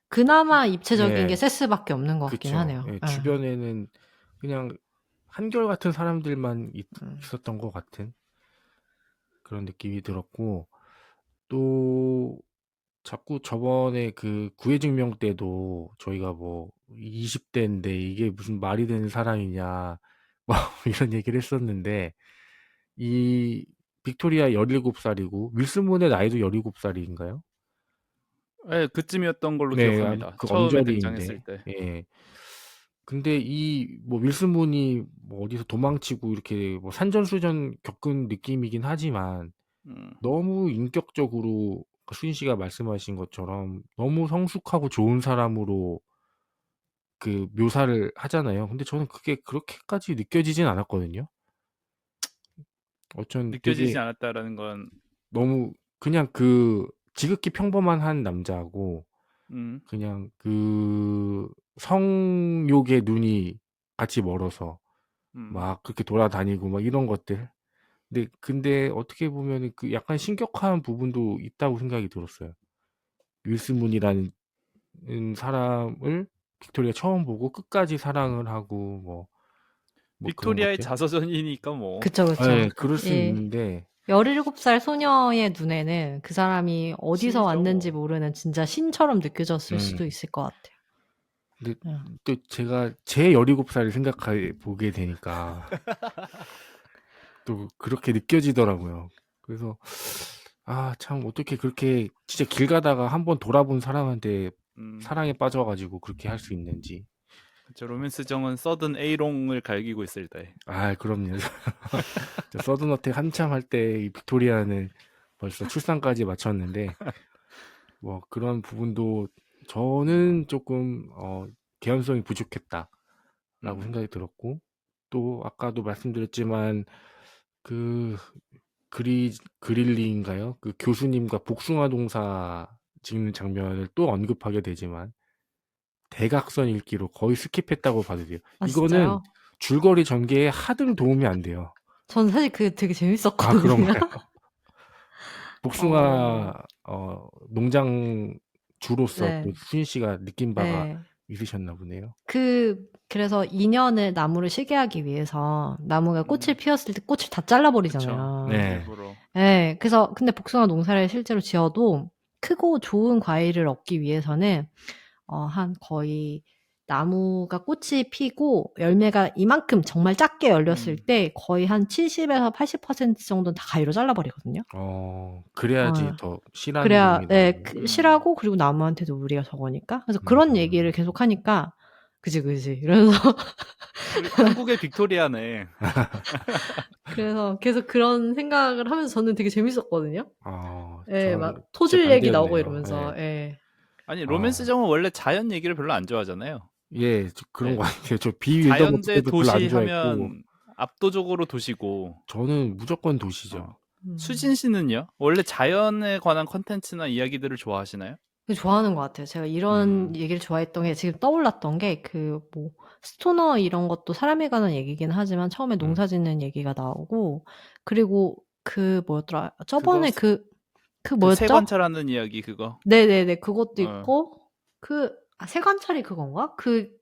그나마 입체적인 게 예, 세스밖에 없는 것 같긴 그쵸. 하네요. 예, 예. 주변에는 그냥 한결같은 사람들만 음. 있었던 것 같은 그런 느낌이 들었고, 또 자꾸 저번에 그 구해증명 때도 저희가 뭐 20대인데 이게 무슨 말이 되는 사랑이냐 뭐 이런 얘기를 했었는데 이 빅토리아 17살이고 윌슨 문의 나이도 17살인가요? 네, 그쯤이었던 걸로 네, 기억합니다. 그 처음에 등장했을 언저리인데. 때. 예. 근데 이 뭐 윌슨 문이 뭐 어디서 도망치고 이렇게 뭐 산전수전 겪은 느낌이긴 하지만 음, 너무 인격적으로 수인 씨가 말씀하신 것처럼 너무 성숙하고 좋은 사람으로 그 묘사를 하잖아요. 근데 저는 그게 그렇게까지 느껴지진 않았거든요. 어쩐 느껴지지 되게 않았다라는 건, 너무 그냥 그 지극히 평범한 한 남자하고 음, 그냥 그 성욕의 눈이 같이 멀어서 음. 막 그렇게 돌아다니고 막 이런 것들. 근데 어떻게 보면은 그 약간 심각한 부분도 있다고 생각이 들었어요. 윌슨 문이라는 사람을 빅토리가 처음 보고 끝까지 사랑을 하고 뭐 그런 빅토리아의 것들. 자서전이니까 뭐. 그쵸, 네, 그쵸. 그럴 수 예. 있는데 17살 소녀의 눈에는 그 사람이 어디서 신이죠. 왔는지 모르는 진짜 신처럼 느껴졌을 수도 음, 있을 것 같아요. 근데 예. 또 제가 제 17살을 생각해 보게 되니까 또 그렇게 느껴지더라고요. 그래서 아, 참 어떻게 그렇게 진짜 길 가다가 한번 돌아본 사람한테 사랑에 빠져가지고 그렇게 할 수 있는지. 그쵸, 로맨스 정은 서든 A롱을 갈기고 있을 때. 아, 그럼요. 저 서든어택 한참 할 때 이 빅토리아는 벌써 출산까지 마쳤는데 뭐 그런 부분도 저는 조금 개연성이 부족했다라고 생각이 들었고 또 아까도 말씀드렸지만 그 그릴리인가요? 그 교수님과 복숭아 농사 짓는 장면을 또 언급하게 되지만 대각선 읽기로 거의 스킵했다고 봐도 돼요. 아, 이거는 진짜요? 줄거리 전개에 하등 도움이 안 돼요. 전 사실 그게 되게 아, 재밌었거든요. 그런가요? 복숭아 농장주로서 또 네. 수인 씨가 느낀 바가 네. 있으셨나 보네요. 그래서 인연을 나무를 쉬게 하기 위해서 나무가 꽃을 피웠을 때 꽃을 다 잘라버리잖아요. 네. 일부러. 네. 그래서 근데 복숭아 농사를 실제로 지어도 크고 좋은 과일을 얻기 위해서는 한 거의 나무가 꽃이 피고 열매가 이만큼 정말 작게 열렸을 때 거의 한 70에서 80% 정도는 다 가위로 잘라버리거든요. 그래야지 어. 더 실한 그래야 놈이 네, 나오고. 실하고 그리고 나무한테도 우리가 적으니까. 그래서 그런 얘기를 계속 하니까 그지 이러면서 한국의 빅토리아네. 그래서 계속 그런 생각을 하면서 저는 되게 재밌었거든요. 예, 저는 막 진짜 토질 얘기 나오고 반대였네요. 네. 이러면서. 예. 아니, 로맨스 정은 원래 자연 얘기를 별로 안 좋아하잖아요. 예, 그런 네. 것 같아요. 저 비윌더 자연 대 버스도 별로 안 도시 좋아했고 하면 압도적으로 도시고. 저는 무조건 도시죠. 수진 씨는요? 원래 자연에 관한 컨텐츠나 이야기들을 좋아하시나요? 좋아하는 것 같아요. 제가 이런 얘기를 좋아했던 게 지금 떠올랐던 게 뭐 스토너 이런 것도 사람에 관한 얘기긴 하지만 처음에 농사 짓는 얘기가 나오고 그리고 그 뭐였더라? 저번에 그 뭐였죠? 세관찰하는 이야기 그거. 네네네. 그것도 있고 세관찰이 그건가?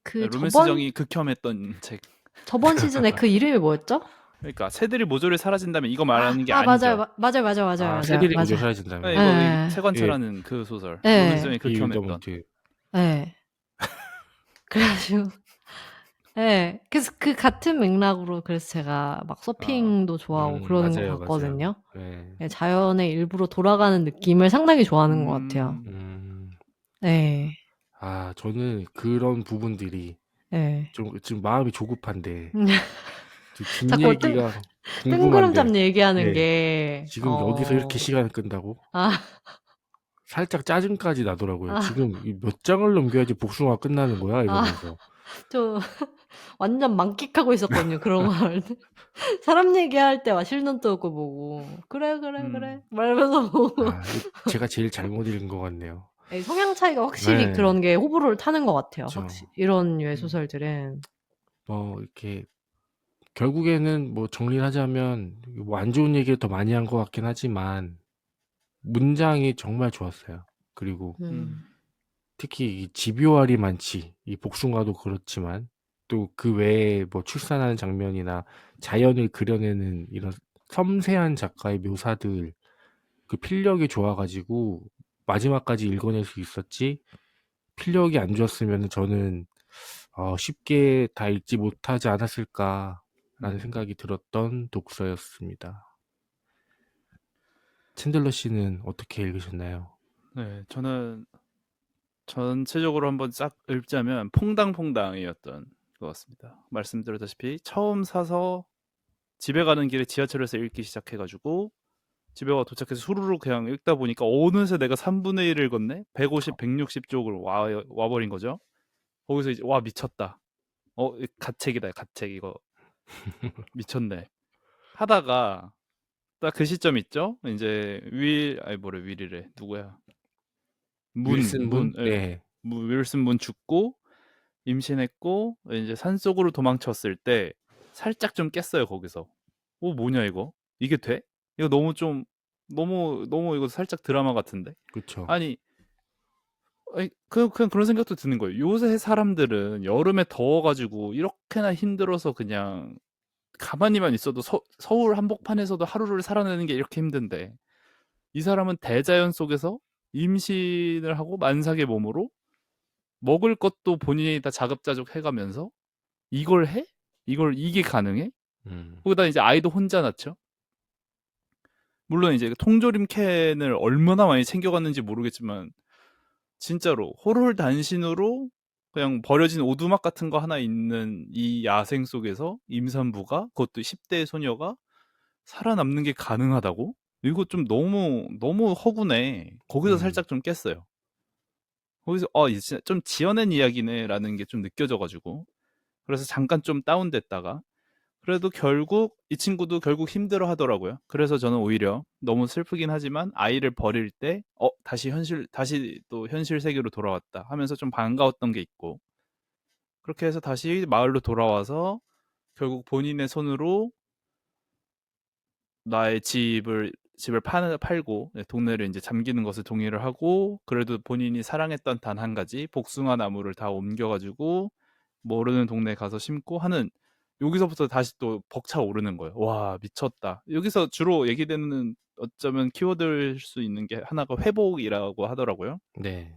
로맨스 정이 극혐했던 책. 저번 시즌에 그 이름이 뭐였죠? 그러니까 새들이 모조리 사라진다면 이거 말하는 게 아니죠. 맞아요. 새들이 맞아요. 모두 사라진다면. 네, 이거 세관찰하는 그 소설. 네. 로맨스 정이 비윌더 극혐했던. 버스. 네. 그래가지고 네. 그래서 그 같은 맥락으로 그래서 제가 막 서핑도 좋아하고 그러는 것 같거든요. 네, 자연의 일부로 돌아가는 느낌을 상당히 좋아하는 것 같아요. 네. 아, 저는 그런 부분들이 네. 좀 지금 마음이 조급한데 뒷 자꾸 얘기가 뜬구름 궁금한데 잡는 얘기하는 네. 게 지금 여기서 이렇게 시간을 끈다고? 살짝 짜증까지 나더라고요. 지금 몇 장을 넘겨야지 복숭아가 끝나는 거야 이러면서. 저 완전 만끽하고 있었거든요. 그런 걸. 사람 얘기할 때 막 실눈 뜨고 보고 그래 말하면서 보고. 제가 제일 잘못 읽은 것 같네요. 네, 성향 차이가 확실히 그런 게 호불호를 타는 것 같아요. 그쵸. 확실히 이런 류의 소설들은. 이렇게 결국에는 뭐 정리를 하자면 뭐 안 좋은 얘기를 더 많이 한 것 같긴 하지만 문장이 정말 좋았어요. 그리고 특히 이 집요할이 많지. 이 복숭아도 그렇지만 또 그 외에 뭐 출산하는 장면이나 자연을 그려내는 이런 섬세한 작가의 묘사들 그 필력이 좋아가지고 마지막까지 읽어낼 수 있었지 필력이 안 좋았으면 저는 쉽게 다 읽지 못하지 않았을까라는 생각이 들었던 독서였습니다. 챈들러 씨는 어떻게 읽으셨나요? 네, 저는 전체적으로 한번 싹 읊자면 퐁당퐁당이었던 것 같습니다. 말씀드렸다시피 처음 사서 집에 가는 길에 지하철에서 읽기 시작해가지고 집에 와 도착해서 수루루 그냥 읽다 보니까 어느새 내가 3분의 1을 읽었네? 150, 160쪽을 와버린 거죠. 거기서 이제 와 미쳤다. 가책이다 가책 이거 미쳤네. 하다가 딱 그 시점 있죠? 이제 윌이래 누구야? 윌슨 문? 네. 윌슨 문 죽고 임신했고 이제 산속으로 도망쳤을 때 살짝 좀 깼어요 거기서. 뭐냐 이거? 이게 돼? 이거 너무 이거 살짝 드라마 같은데? 그쵸. 아니 그냥 그런 생각도 드는 거예요. 요새 사람들은 여름에 더워가지고 이렇게나 힘들어서 그냥 가만히만 있어도 서울 한복판에서도 하루를 살아내는 게 이렇게 힘든데 이 사람은 대자연 속에서 임신을 하고 만삭의 몸으로 먹을 것도 본인이 다 자급자족 해가면서 이걸 해? 이게 가능해? 거기다 이제 아이도 혼자 낳죠. 물론 이제 통조림 캔을 얼마나 많이 챙겨갔는지 모르겠지만 진짜로 홀홀단신으로 그냥 버려진 오두막 같은 거 하나 있는 이 야생 속에서 임산부가 그것도 10대 소녀가 살아남는 게 가능하다고? 이거 좀 너무 허구네. 거기서 살짝 좀 깼어요. 거기서 이게 진짜 좀 지어낸 이야기네라는 게 좀 느껴져가지고 그래서 잠깐 좀 다운됐다가 그래도 결국 이 친구도 결국 힘들어 하더라고요. 그래서 저는 오히려 너무 슬프긴 하지만 아이를 버릴 때 다시 또 현실 세계로 돌아왔다 하면서 좀 반가웠던 게 있고 그렇게 해서 다시 마을로 돌아와서 결국 본인의 손으로 나의 집을 팔고 동네를 이제 잠기는 것을 동의를 하고 그래도 본인이 사랑했던 단 한 가지 복숭아 나무를 다 옮겨가지고 모르는 동네에 가서 심고 하는 여기서부터 다시 또 벅차 오르는 거예요. 와 미쳤다. 여기서 주로 얘기되는 어쩌면 키워드일 수 있는 게 하나가 회복이라고 하더라고요. 네.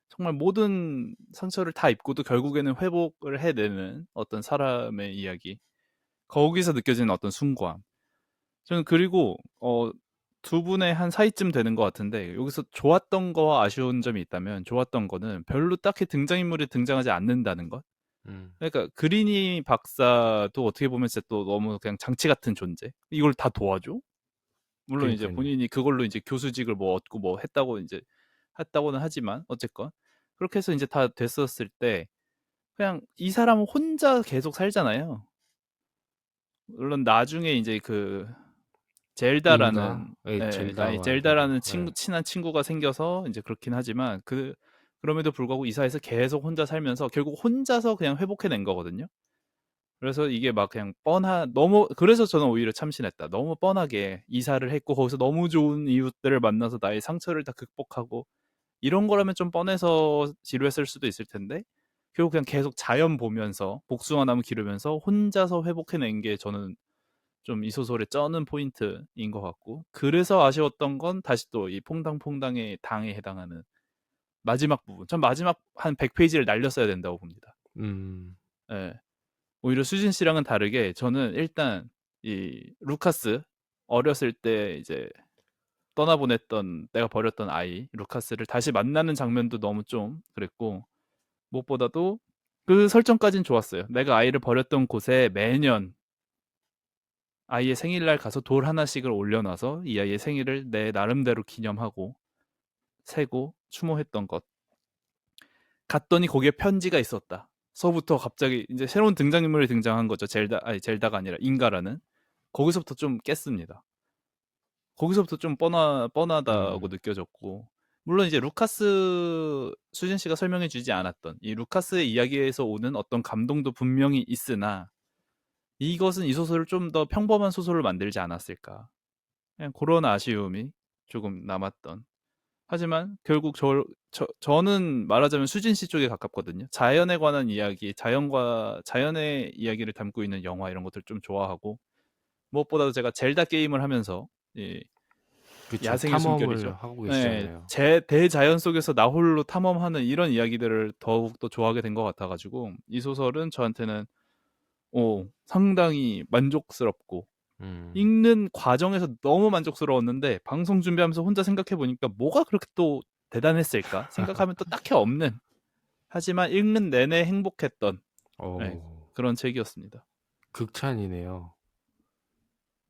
정말 모든 상처를 다 입고도 결국에는 회복을 해내는 어떤 사람의 이야기. 거기서 느껴지는 어떤 숭고함. 저는 그리고 두 분의 한 사이쯤 되는 것 같은데 여기서 좋았던 거와 아쉬운 점이 있다면 좋았던 거는 별로 딱히 등장인물이 등장하지 않는다는 것. 그러니까 그리니 박사도 어떻게 보면 진짜 또 너무 그냥 장치 같은 존재. 이걸 다 도와줘? 물론 이제 그러니까요. 본인이 그걸로 이제 교수직을 뭐 얻고 뭐 했다고는 하지만 어쨌건 그렇게 해서 이제 다 됐었을 때 그냥 이 사람은 혼자 계속 살잖아요. 물론 나중에 이제 그 젤다라는 젤다라는 친한 친구가 생겨서 이제 그렇긴 하지만 그럼에도 불구하고 이사해서 계속 혼자 살면서 결국 혼자서 그냥 회복해낸 거거든요. 그래서 이게 막 그냥 그래서 저는 오히려 참신했다. 너무 뻔하게 이사를 했고 거기서 너무 좋은 이웃들을 만나서 나의 상처를 다 극복하고 이런 거라면 좀 뻔해서 지루했을 수도 있을 텐데 결국 그냥 계속 자연 보면서 복숭아 나무 기르면서 혼자서 회복해낸 게 저는 좀 이 소설의 쩌는 포인트인 것 같고 그래서 아쉬웠던 건 다시 또 이 퐁당퐁당의 당에 해당하는 마지막 부분. 전 마지막 한 100페이지를 날렸어야 된다고 봅니다. 예. 오히려 수진 씨랑은 다르게 저는 일단 이 루카스 어렸을 때 이제 떠나보냈던 내가 버렸던 아이 루카스를 다시 만나는 장면도 너무 좀 그랬고 무엇보다도 그 설정까진 좋았어요. 내가 아이를 버렸던 곳에 매년 아이의 생일날 가서 돌 하나씩을 올려놔서 이 아이의 생일을 내 나름대로 기념하고 세고 추모했던 것. 갔더니 거기에 편지가 있었다. 서부터 갑자기 이제 새로운 등장인물이 등장한 거죠. 젤다가 아니라 인가라는. 거기서부터 좀 깼습니다. 거기서부터 좀 뻔하다고 느껴졌고 물론 이제 루카스 수진 씨가 설명해 주지 않았던 이 루카스의 이야기에서 오는 어떤 감동도 분명히 있으나 이것은 이 소설을 좀 더 평범한 소설을 만들지 않았을까. 그냥 그런 아쉬움이 조금 남았던. 하지만 결국 저는 말하자면 수진 씨 쪽에 가깝거든요. 자연에 관한 이야기, 자연의 이야기를 담고 있는 영화 이런 것들 좀 좋아하고 무엇보다도 제가 젤다 게임을 하면서 그쵸. 야생의 숨결이죠. 탐험을 하고 네, 계시잖아요. 대자연 속에서 나 홀로 탐험하는 이런 이야기들을 더욱더 좋아하게 된 것 같아가지고 이 소설은 저한테는 상당히 만족스럽고 읽는 과정에서 너무 만족스러웠는데 방송 준비하면서 혼자 생각해 보니까 뭐가 그렇게 또 대단했을까 생각하면 또 딱히 없는, 하지만 읽는 내내 행복했던 네, 그런 책이었습니다. 극찬이네요.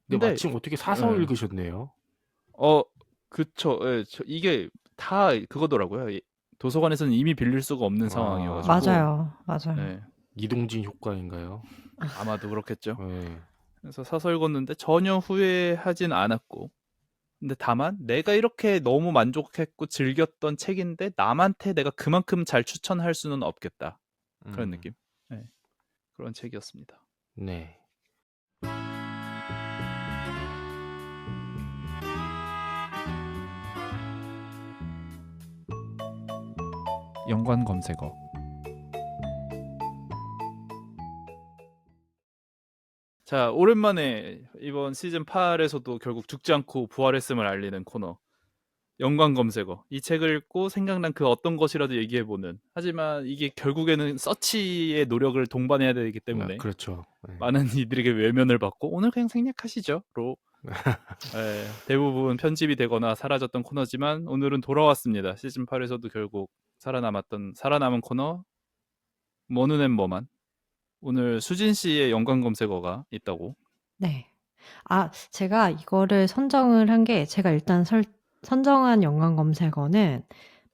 근데 근데 마침 어떻게 사서 네. 읽으셨네요. 그쵸. 예, 이게 다 그거더라고요. 도서관에서는 이미 빌릴 수가 없는 상황이어가지고 맞아요. 네, 이동진 효과인가요? 아마도 그렇겠죠. 네. 그래서 사서 읽었는데 전혀 후회하진 않았고, 근데 다만 내가 이렇게 너무 만족했고 즐겼던 책인데 남한테 내가 그만큼 잘 추천할 수는 없겠다, 그런 느낌. 네, 그런 책이었습니다. 네. 연관 검색어. 자, 오랜만에 이번 시즌 8에서도 결국 죽지 않고 부활했음을 알리는 코너, 연관 검색어. 이 책을 읽고 생각난 그 어떤 것이라도 얘기해보는, 하지만 이게 결국에는 서치의 노력을 동반해야 되기 때문에 그렇죠. 네. 많은 이들에게 외면을 받고 오늘 그냥 생략하시죠?로 대부분 편집이 되거나 사라졌던 코너지만 오늘은 돌아왔습니다. 시즌 8에서도 결국 살아남은 코너 뭐는 앤 뭐만. 오늘 수진 씨의 연관 검색어가 있다고. 네. 제가 이거를 선정을 한 게, 제가 일단 선정한 연관 검색어는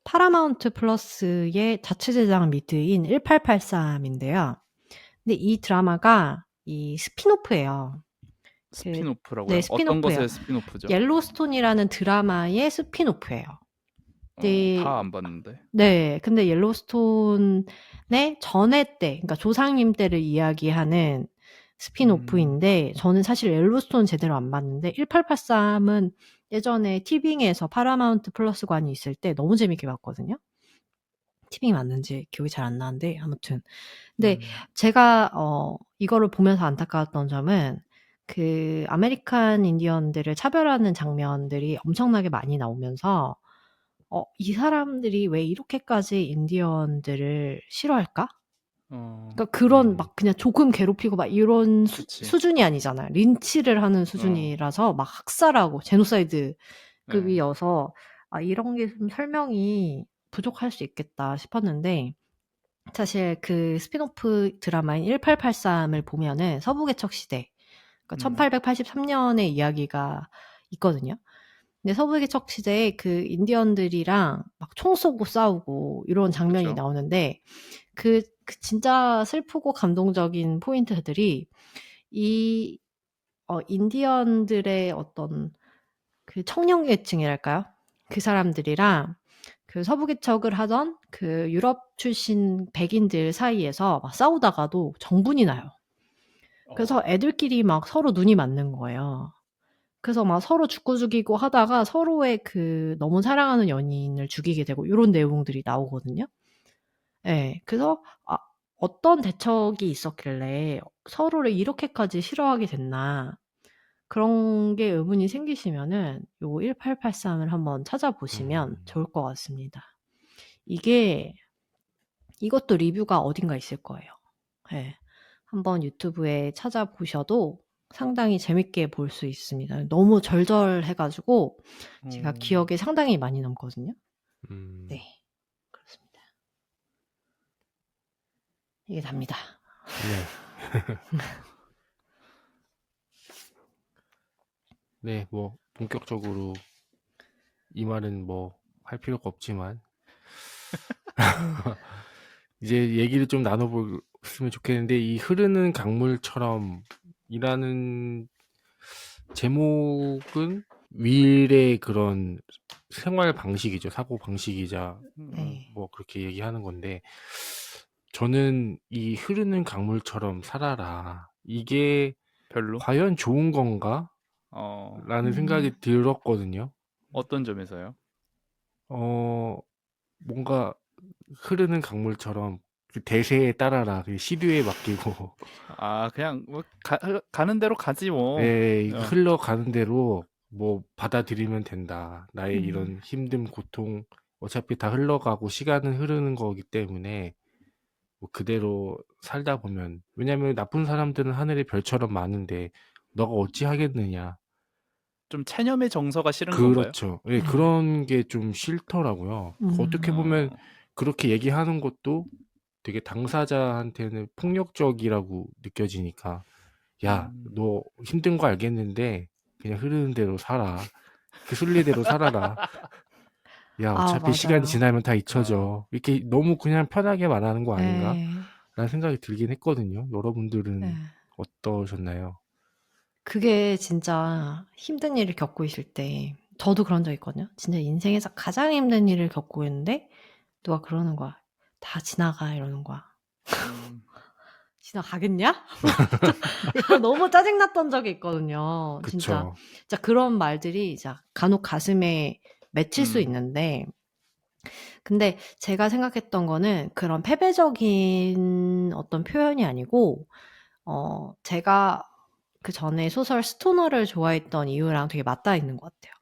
파라마운트 플러스의 자체 제작 미드인 1883인데요. 근데 이 드라마가 이 스핀오프예요. 스핀오프라고요? 네, 어떤 스핀오프예요. 것의 스핀오프죠? 옐로스톤이라는 드라마의 스핀오프예요. 다 안 봤는데. 네, 근데 옐로스톤의 전해 때, 그러니까 조상님 때를 이야기하는 스핀오프인데, 저는 사실 옐로스톤 제대로 안 봤는데 1883은 예전에 티빙에서 파라마운트 플러스관이 있을 때 너무 재밌게 봤거든요. 티빙이 맞는지 기억이 잘 안 나는데 아무튼. 근데 제가 이거를 보면서 안타까웠던 점은 그 아메리칸 인디언들을 차별하는 장면들이 엄청나게 많이 나오면서 이 사람들이 왜 이렇게까지 인디언들을 싫어할까? 그러니까 그런 막 그냥 조금 괴롭히고 막 이런 수준이 아니잖아요. 린치를 하는 수준이라서 막 학살하고 제노사이드 급이어서 이런 게 좀 설명이 부족할 수 있겠다 싶었는데, 사실 그 스핀오프 드라마인 1883을 보면은 서부개척 시대, 그러니까 1883년의 이야기가 있거든요. 근데 서부개척 시대에 그 인디언들이랑 막 총 쏘고 싸우고 이런 장면이 그쵸. 나오는데, 그 진짜 슬프고 감동적인 포인트들이 이 인디언들의 어떤 그 청년계층이랄까요? 그 사람들이랑 그 서부개척을 하던 그 유럽 출신 백인들 사이에서 막 싸우다가도 정분이 나요. 그래서 애들끼리 막 서로 눈이 맞는 거예요. 그래서 막 서로 죽고 죽이고 하다가 서로의 그 너무 사랑하는 연인을 죽이게 되고 이런 내용들이 나오거든요. 네, 그래서 어떤 대척이 있었길래 서로를 이렇게까지 싫어하게 됐나, 그런 게 의문이 생기시면은 요 1883을 한번 찾아보시면 좋을 것 같습니다. 이것도 리뷰가 어딘가 있을 거예요. 네, 한번 유튜브에 찾아보셔도 상당히 재밌게 볼 수 있습니다. 너무 절절해가지고 제가 기억에 상당히 많이 남거든요. 네, 그렇습니다. 이게 답니다. 네. 네, 뭐 본격적으로 이 말은 뭐 할 필요가 없지만 이제 얘기를 좀 나눠보면 좋겠는데, 이 흐르는 강물처럼 이라는 제목은 윌의 그런 생활 방식이죠. 사고 방식이자 뭐 그렇게 얘기하는 건데, 저는 이 흐르는 강물처럼 살아라, 이게 별로? 과연 좋은 건가? 라는 생각이 들었거든요. 어떤 점에서요? 뭔가 흐르는 강물처럼 그 대세에 따라라, 그 시류에 맡기고 그냥 뭐 가는 대로 가지 뭐. 흘러가는 대로 뭐 받아들이면 된다. 나의 음. 이런 힘듦, 고통 어차피 다 흘러가고 시간은 흐르는 거기 때문에 뭐 그대로 살다 보면 왜냐면 나쁜 사람들은 하늘에 별처럼 많은데 너가 어찌 하겠느냐. 좀 체념의 정서가 싫은 건가요? 그렇죠. 예, 네. 그런 게 좀 싫더라고요. 어떻게 보면 어, 그렇게 얘기하는 것도 되게 당사자한테는 폭력적이라고 느껴지니까 야, 음, 너 힘든 거 알겠는데 그냥 흐르는 대로 살아. 그 순리대로 살아라. 야, 아, 어차피 시간이 맞아요. 지나면 다 어, 잊혀져. 이렇게 너무 그냥 편하게 말하는 거 아닌가? 예. 라는 생각이 들긴 했거든요. 예. 여러분들은 어떠셨나요? 그게 진짜 힘든 일을 겪고 있을 때 저도 그런 적 있거든요. 진짜 인생에서 가장 힘든 일을 겪고 있는데 누가 그러는 거야. "다 지나가." 이러는 거야. 음, 지나가겠냐? 진짜 너무 짜증났던 적이 있거든요. 진짜. 그쵸. 진짜 그런 말들이 진짜 간혹 가슴에 맺힐 수 음, 있는데 근데 제가 생각했던 거는 그런 패배적인 어떤 표현이 아니고 제가 그전에 소설 스토너를 좋아했던 이유랑 되게 맞닿아 있는 것 같아요.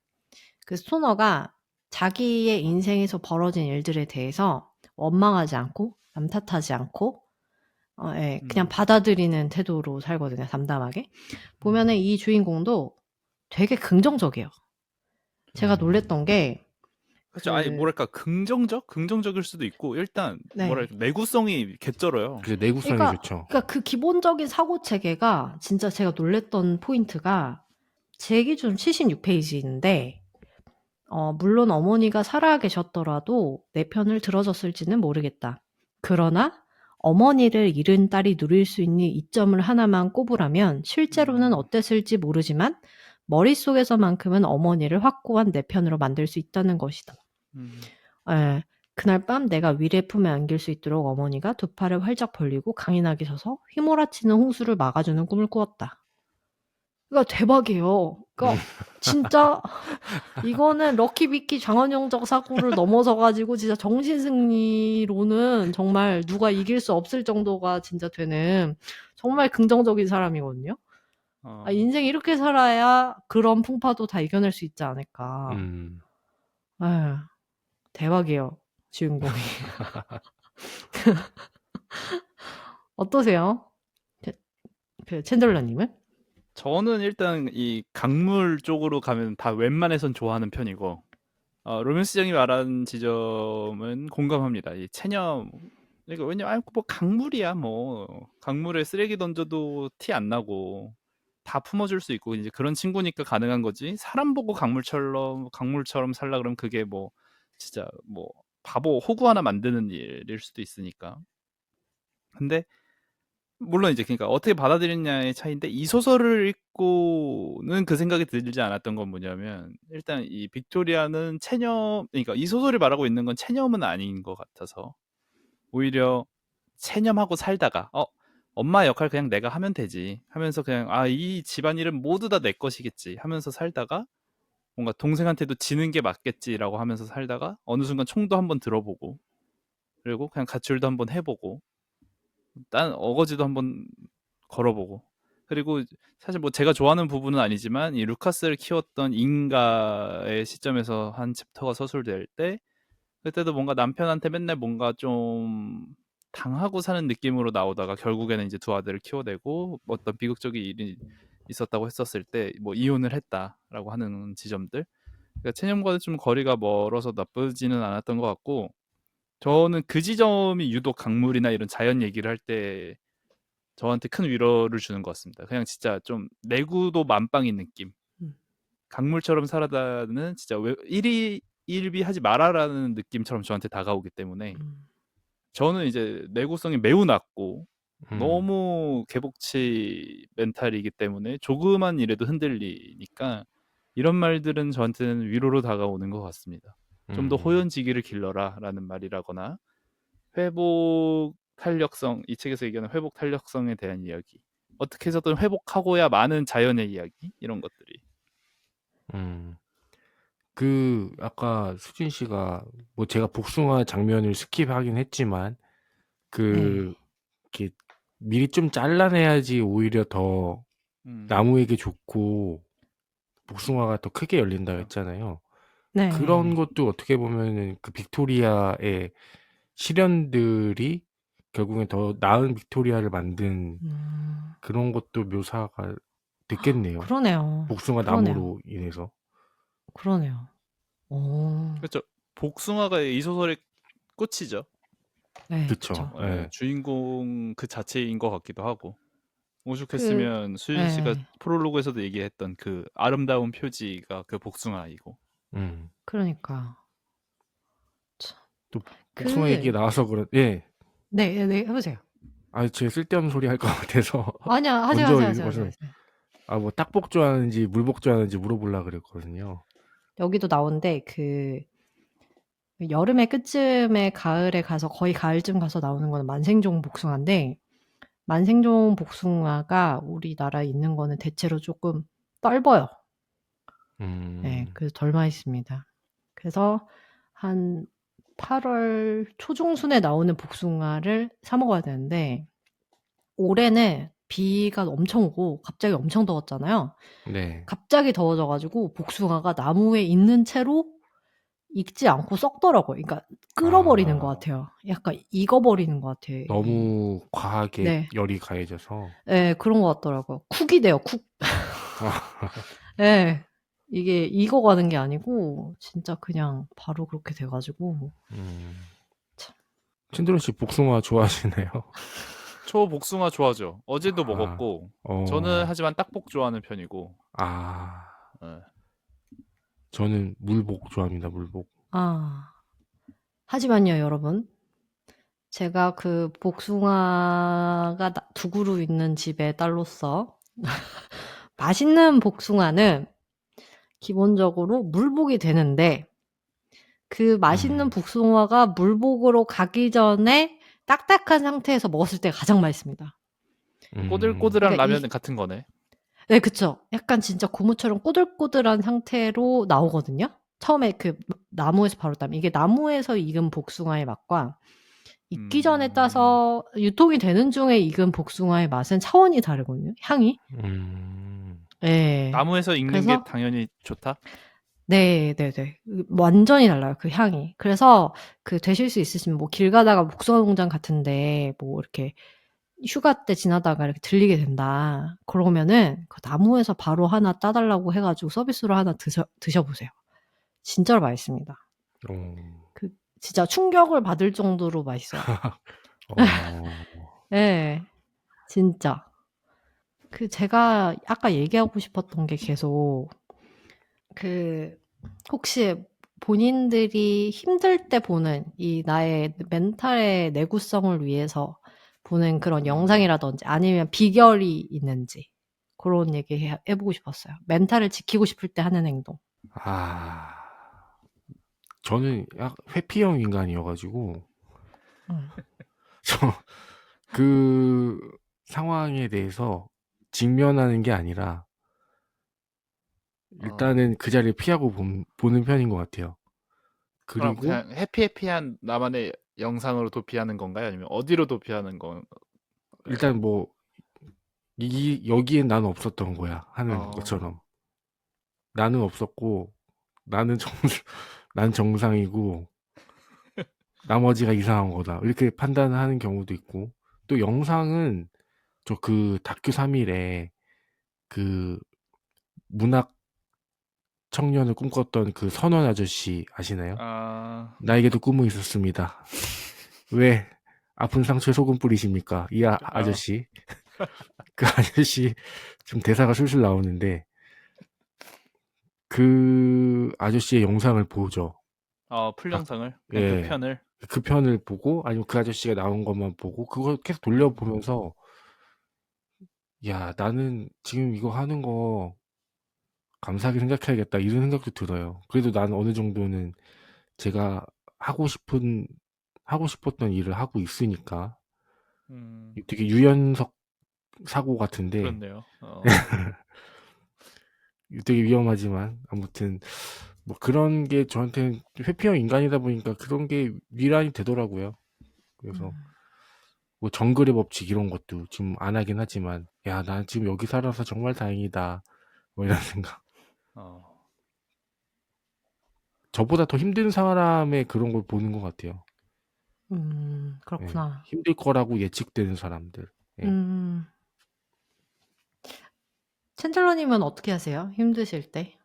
그 스토너가 자기의 인생에서 벌어진 일들에 대해서 원망하지 않고 남 탓하지 않고 예, 그냥 음, 받아들이는 태도로 살거든요, 담담하게. 보면은 음. 이 주인공도 되게 긍정적이에요. 제가 음, 놀랬던 게 그렇죠. 아니 그 뭐랄까 긍정적일 수도 있고 일단 네. 뭐랄까 내구성이 개쩔어요. 그래서 내구성이 좋죠. 그러니까 그 기본적인 사고 체계가 진짜 제가 놀랬던 포인트가 제 기준 76페이지인데 물론 어머니가 살아계셨더라도 내 편을 들어줬을지는 모르겠다. 그러나 어머니를 잃은 딸이 누릴 수 있는 이점을 하나만 꼽으라면 실제로는 음, 어땠을지 모르지만 머릿속에서만큼은 어머니를 확고한 내 편으로 만들 수 있다는 것이다. 음, 예. 그날 밤 내가 위례 품에 안길 수 있도록 어머니가 두 팔을 활짝 벌리고 강인하게 서서 휘몰아치는 홍수를 막아주는 꿈을 꾸었다. 그러니까 대박이에요. 그러니까 진짜 이거는 럭키비키 장원영적 사고를 넘어서 가지고 진짜 정신승리로는 정말 누가 이길 수 없을 정도가 진짜 되는 정말 긍정적인 사람이거든요. 아, 어, 인생 이렇게 살아야 그런 풍파도 다 이겨낼 수 있지 않을까. 음, 에휴, 대박이에요, 주인공이. 어떠세요? 그 챈들러님은? 저는 일단 이 강물 쪽으로 가면 다 웬만해선 좋아하는 편이고 로맨스 형이 말한 지점은 공감합니다. 이 체념 그러니까 왜냐면 뭐 강물이야 뭐 강물에 쓰레기 던져도 티 안 나고 다 품어줄 수 있고 이제 그런 친구니까 가능한 거지. 사람 보고 강물처럼 살라 그러면 그게 뭐 진짜 뭐 바보 호구 하나 만드는 일일 수도 있으니까. 근데 물론 이제 그러니까 어떻게 받아들이느냐의 차이인데 이 소설을 읽고는 그 생각이 들지 않았던 건 뭐냐면 일단 이 빅토리아는 체념 그러니까 이 소설이 말하고 있는 건 체념은 아닌 것 같아서 오히려 체념하고 살다가 엄마 역할 그냥 내가 하면 되지 하면서 그냥 이 집안일은 모두 다 내 것이겠지 하면서 살다가 뭔가 동생한테도 지는 게 맞겠지라고 하면서 살다가 어느 순간 총도 한번 들어보고 그리고 그냥 가출도 한번 해보고 딴 어거지도 한번 걸어보고 그리고 사실 뭐 제가 좋아하는 부분은 아니지만 이 루카스를 키웠던 인가의 시점에서 한 챕터가 서술될 때 그때도 뭔가 남편한테 맨날 뭔가 좀 당하고 사는 느낌으로 나오다가 결국에는 이제 두 아들을 키워내고 어떤 비극적인 일이 있었다고 했었을 때 뭐 이혼을 했다라고 하는 지점들 그러니까 체념과는 좀 거리가 멀어서 나쁘지는 않았던 것 같고 저는 그 지점이 유독 강물이나 이런 자연 얘기를 할 때 저한테 큰 위로를 주는 것 같습니다. 그냥 진짜 좀 내구도 만빵인 느낌. 음. 강물처럼 살아다는 진짜 일비하지 마라라는 느낌처럼 저한테 다가오기 때문에 음. 저는 이제 내구성이 매우 낮고 음, 너무 개복치 멘탈이기 때문에 조그만 일에도 흔들리니까 이런 말들은 저한테는 위로로 다가오는 것 같습니다. 좀 더 음, 호연지기를 길러라라는 말이라거나 회복 탄력성 이 책에서 얘기하는 회복 탄력성에 대한 이야기 어떻게 해서든 회복하고야 마는 자연의 이야기 이런 것들이 음. 아까 수진 씨가, 뭐 제가 복숭아 장면을 스킵하긴 했지만, 네. 그, 이렇게 미리 좀 잘라내야지 오히려 더 음, 나무에게 좋고, 복숭아가 더 크게 열린다고 했잖아요. 네. 그런 것도 어떻게 보면은 그 빅토리아의 실현들이 결국엔 더 나은 빅토리아를 만든 그런 것도 묘사가 됐겠네요. 그러네요. 복숭아 그러네요. 나무로 인해서. 그러네요. 오. 그렇죠. 복숭아가 이 소설의 꽃이죠. 네, 그쵸. 그쵸. 예. 주인공 그 자체인 것 같기도 하고. 그, 오죽했으면 수진 씨가 네. 프롤로그에서도 얘기했던 그 아름다운 표지가 그 복숭아이고. 그러니까. 참. 또 복숭아 얘기 나와서 예. 네, 네, 해보세요. 제가 쓸데없는 소리 할 것 같아서. 아니야, 하세요. 뭐 딱복 좋아하는지 물복 좋아하는지 물어보려고 그랬거든요. 여기도 나오는데 여름의 끝쯤에 가을에 가서 거의 가을쯤 가서 나오는 거는 만생종 복숭아인데 만생종 복숭아가 우리나라에 있는 거는 대체로 조금 떫어요. 네, 그래서 덜 맛있습니다. 그래서 한 8월 초중순에 나오는 복숭아를 사 먹어야 되는데 올해는 비가 엄청 오고 갑자기 엄청 더웠잖아요. 네. 갑자기 더워져가지고 복숭아가 나무에 있는 채로 익지 않고 썩더라고요. 그러니까 끓어버리는 것 같아요. 약간 익어버리는 것 같아요. 이게. 너무 과하게 네. 열이 가해져서. 네, 그런 것 같더라고요. 쿡이 돼요, 쿡. 네. 이게 익어가는 게 아니고 진짜 그냥 바로 그렇게 돼가지고. 참. 신드론 씨 복숭아 좋아하시나요? 저 복숭아 좋아하죠. 어제도 먹었고 저는 하지만 딱복 좋아하는 편이고. 네. 저는 물복 좋아합니다. 물복. 하지만요, 여러분. 제가 그 복숭아가 두 그루 있는 집의 딸로서 맛있는 복숭아는 기본적으로 물복이 되는데 그 맛있는 복숭아가 물복으로 가기 전에 딱딱한 상태에서 먹었을 때 가장 맛있습니다. 꼬들꼬들한 그러니까 라면 같은 거네. 네, 그쵸. 약간 진짜 고무처럼 꼬들꼬들한 상태로 나오거든요. 처음에 그 나무에서 바로 따면 이게 나무에서 익은 복숭아의 맛과 익기 전에 따서 유통이 되는 중에 익은 복숭아의 맛은 차원이 다르거든요. 향이. 네. 나무에서 익는 게 당연히 좋다? 네. 완전히 달라요, 그 향이. 그래서 되실 수 있으시면 뭐 길 가다가 복숭아 농장 같은데 뭐 이렇게 휴가 때 지나다가 이렇게 들리게 된다. 그러면은 그 나무에서 바로 하나 따달라고 해가지고 서비스로 하나 드셔보세요. 진짜로 맛있습니다. 진짜 충격을 받을 정도로 맛있어요. 네, 진짜. 제가 아까 얘기하고 싶었던 게 계속 혹시 본인들이 힘들 때 보는 이 나의 멘탈의 내구성을 위해서 보는 그런 영상이라든지 아니면 비결이 있는지 그런 얘기 해보고 싶었어요. 멘탈을 지키고 싶을 때 하는 행동. 저는 회피형 인간이어가지고 그 상황에 대해서 직면하는 게 아니라 일단은 그 자리를 피하고 보는 편인 것 같아요. 그럼 그냥 해피한 나만의 영상으로 도피하는 건가요? 아니면 어디로 도피하는 건가요? 일단 뭐 여기엔 나는 없었던 거야 하는 것처럼 나는 없었고 나는 정상이고 나머지가 이상한 거다 이렇게 판단하는 경우도 있고 또 영상은 저 그 다큐 3일에 그 문학 청년을 꿈꿨던 그 선원 아저씨 아시나요? 나에게도 꿈은 있었습니다. 왜 아픈 상처에 소금 뿌리십니까? 이 아저씨. 그 아저씨 좀 대사가 술술 나오는데 그 아저씨의 영상을 보죠. 풀 영상을? 예. 그 편을? 그 편을 보고 아니면 그 아저씨가 나온 것만 보고 그걸 계속 돌려보면서 야 나는 지금 이거 하는 거 감사하게 생각해야겠다 이런 생각도 들어요. 그래도 나는 어느 정도는 제가 하고 싶었던 일을 하고 있으니까 되게 유연석 사고 같은데 그렇네요. 되게 위험하지만 아무튼 뭐 그런 게 저한테는 회피형 인간이다 보니까 그런 게 위안이 되더라고요. 그래서 뭐 정글의 법칙 이런 것도 지금 안 하긴 하지만 야 난 지금 여기 살아서 정말 다행이다 뭐 이런 생각. 어, 저보다 더 힘든 사람의 그런 걸 보는 것 같아요. 예, 그렇구나. 힘들 거라고 예측되는 사람들. 예. 챈들러님은 어떻게 하세요? 힘드실 때?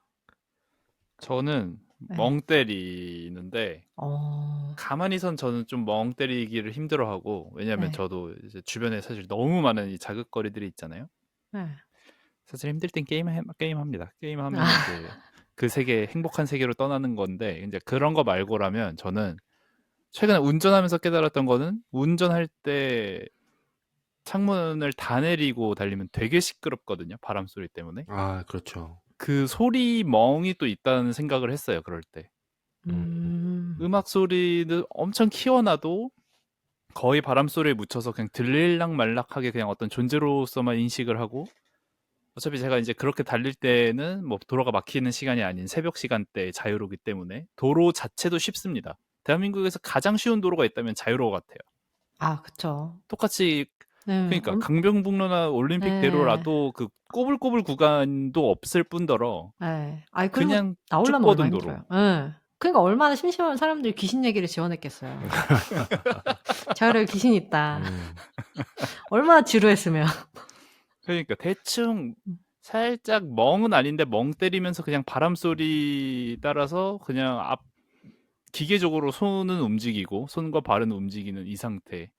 저는 네. 멍 때리는데 어, 가만히 선 저는 좀 멍 때리기를 힘들어하고 왜냐면 네. 저도 이제 주변에 사실 너무 많은 이 자극거리들이 있잖아요. 네. 사실 힘들 땐 게임합니다. 게임하면 아, 이제 그 세계 행복한 세계로 떠나는 건데 이제 그런 거 말고라면 저는 최근에 운전하면서 깨달았던 거는 운전할 때 창문을 다 내리고 달리면 되게 시끄럽거든요. 바람 소리 때문에. 아, 그렇죠. 그 소리 멍이 또 있다는 생각을 했어요. 그럴 때. 음악 소리를 엄청 키워놔도 거의 바람 소리에 묻혀서 그냥 들릴락 말락하게 그냥 어떤 존재로서만 인식을 하고 어차피 제가 이제 그렇게 달릴 때는 뭐 도로가 막히는 시간이 아닌 새벽 시간대에 자유로우기 때문에 도로 자체도 쉽습니다. 대한민국에서 가장 쉬운 도로가 있다면 자유로워 같아요. 아, 그쵸. 똑같이 네, 그러니까 강변북로나 올림픽대로라도 그 꼬불꼬불 구간도 없을 뿐더러 네. 아니, 그리고 그냥 쭉 나오려면 얼마나 뻗은 도로. 힘들어요. 네. 그러니까 얼마나 심심하면 사람들이 귀신 얘기를 지원했겠어요. 자유로운 귀신 있다. 얼마나 지루했으면. 그러니까 대충 살짝 멍은 아닌데 멍 때리면서 그냥 바람 소리 따라서 그냥 기계적으로 손은 움직이고 손과 발은 움직이는 이 상태.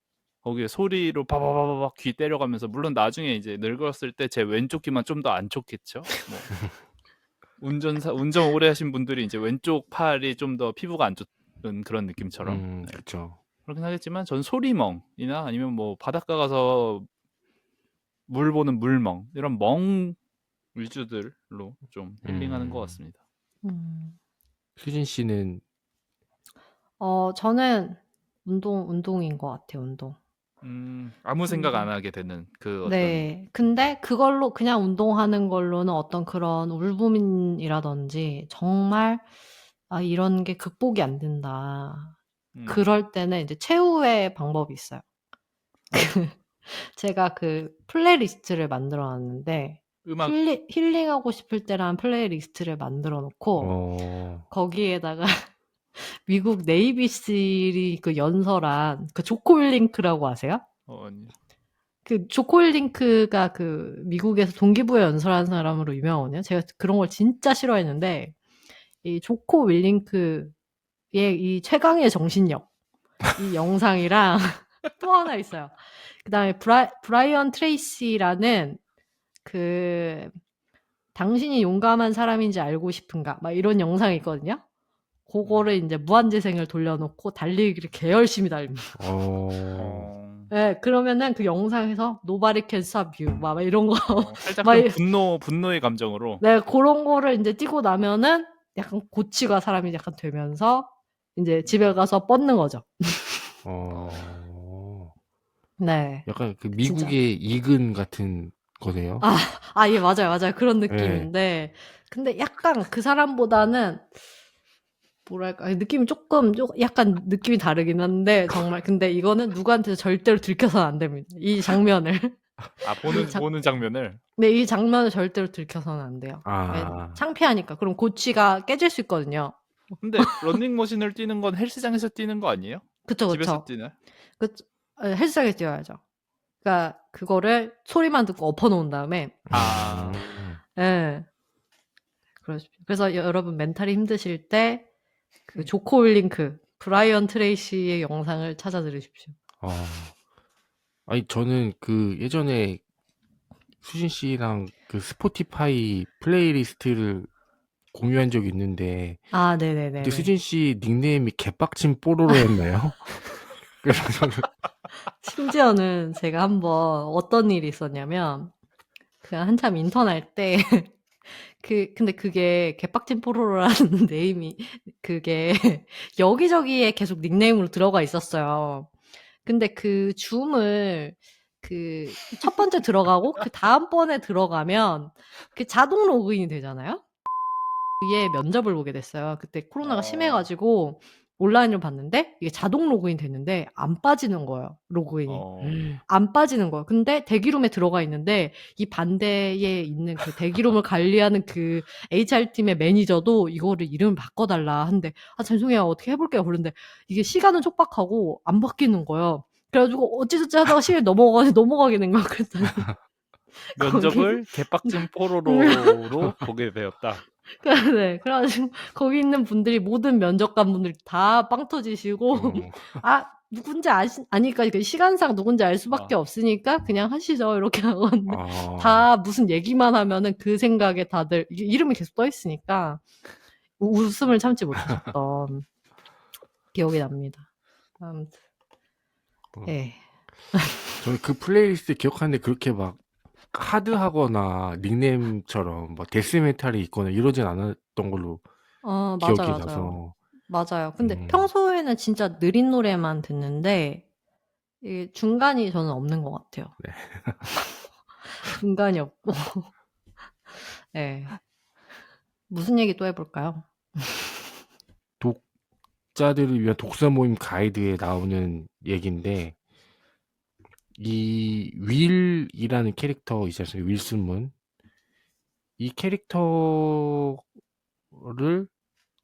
거기에 소리로 바바바바박 귀 때려가면서 물론 나중에 이제 늙었을 때 제 왼쪽 귀만 좀 더 안 좋겠죠. 뭐 운전 오래 하신 분들이 이제 왼쪽 팔이 좀 더 피부가 안 좋은 그런 느낌처럼. 네. 그렇죠. 그렇긴 하겠지만 전 소리멍이나 아니면 뭐 바닷가 가서 물 보는 물멍 이런 멍 위주들로 좀 힐링하는 것 같습니다. 수진 씨는 저는 운동인 것 같아요, 운동. 아무 생각 안 하게 되는 그 어떤 네. 근데 그걸로 그냥 운동하는 걸로는 어떤 그런 울분이라든지 정말 '아 이런 게 극복이 안 된다.' 그럴 때는 이제 최후의 방법이 있어요. 제가 그 플레이리스트를 만들어 놨는데 음악 힐링하고 싶을 때라는 플레이리스트를 만들어 놓고 거기에다가 미국 네이비실이 그 연설한 그 조코 윌링크라고 아세요? 아니. 그 조코 윌링크가 그 미국에서 동기부여 연설하는 사람으로 유명하거든요. 제가 그런 걸 진짜 싫어했는데 이 조코 윌링크의 이 최강의 정신력 이 영상이랑 또 하나 있어요. 그다음에 브라이언 트레이시라는 그 당신이 용감한 사람인지 알고 싶은가 막 이런 영상이 있거든요. 그거를 이제 무한재생을 돌려놓고 달리기를 개 열심히 달립니다. 네, 그러면은 그 영상에서 Nobody can stop you 막 이런 거 살짝 막 분노의 감정으로. 네, 그런 거를 이제 뛰고 나면은 약간 고치가 사람이 약간 되면서 이제 집에 가서 뻗는 거죠. 네. 약간 그 미국의 이근 같은 거네요. 예, 맞아요. 그런 느낌인데, 근데 약간 그 사람보다는 뭐랄까 느낌이 조금 약간 느낌이 다르긴 한데 정말 근데 이거는 누구한테도 절대로 들켜서는 안 됩니다. 이 장면을. 보는 장면을. 네, 이 장면을 절대로 들켜서는 안 돼요. 창피하니까. 그럼 고치가 깨질 수 있거든요. 근데 런닝머신을 뛰는 건 헬스장에서 뛰는 거 아니에요? 그쵸. 집에서 뛰나요? 헬스장에서 뛰어야죠. 그러니까 그거를 소리만 듣고 엎어놓은 다음에 네. 그래서 여러분 멘탈이 힘드실 때 그 조코 윌링크, 브라이언 트레이시의 영상을 찾아 들으십시오. 아니 저는 그 예전에 수진 씨랑 그 스포티파이 플레이리스트를 공유한 적이 있는데 네네네. 근데 수진 씨 닉네임이 개빡친 뽀로로였나요? 그래서 저는 심지어는 제가 한번 어떤 일이 있었냐면 그냥 한참 인턴할 때 근데 그게 개빡친 뽀로로라는 네임이 그게 여기저기에 계속 닉네임으로 들어가 있었어요. 근데 그 줌을 그 첫 번째 들어가고 그 다음번에 들어가면 그 자동 로그인이 되잖아요. 그게 면접을 보게 됐어요. 그때 코로나가 심해가지고 온라인으로 봤는데 이게 자동 로그인 됐는데 안 빠지는 거예요, 로그인이. 어. 안 빠지는 거예요. 근데 대기룸에 들어가 있는데 이 반대에 있는 그 대기룸을 관리하는 그 HR팀의 매니저도 이거를 이름을 바꿔달라 하는데 죄송해요. 어떻게 해볼게요. 그런데 이게 시간은 촉박하고 안 바뀌는 거예요. 그래가지고 어찌저찌 하다가 시간이 넘어가게 된 거야. 그랬더니 면접을 개빡진 포로로로 보게 되었다. 네. 그래가지고 거기 있는 분들이 모든 면접관 분들이 다 빵 터지시고 누군지 아니까 시간상 누군지 알 수밖에 없으니까 그냥 하시죠 이렇게 하거든요. 다 무슨 얘기만 하면은 그 생각에 다들 이름이 계속 떠 있으니까 웃음을 참지 못하셨던 기억이 납니다. 아무튼 예. 저는 그 플레이리스트 기억하는데 그렇게 막 하드하거나 닉네임처럼 막 데스메탈이 있거나 이러진 않았던 걸로 기억이 나서. 맞아요. 근데 평소에는 진짜 느린 노래만 듣는데 이게 중간이 저는 없는 것 같아요. 네. 중간이 없고. 네. 무슨 얘기 또 해볼까요? 독자들을 위한 독서 모임 가이드에 나오는 얘기인데 이 윌이라는 캐릭터 있지 않습니까? 윌슨 문. 이 캐릭터를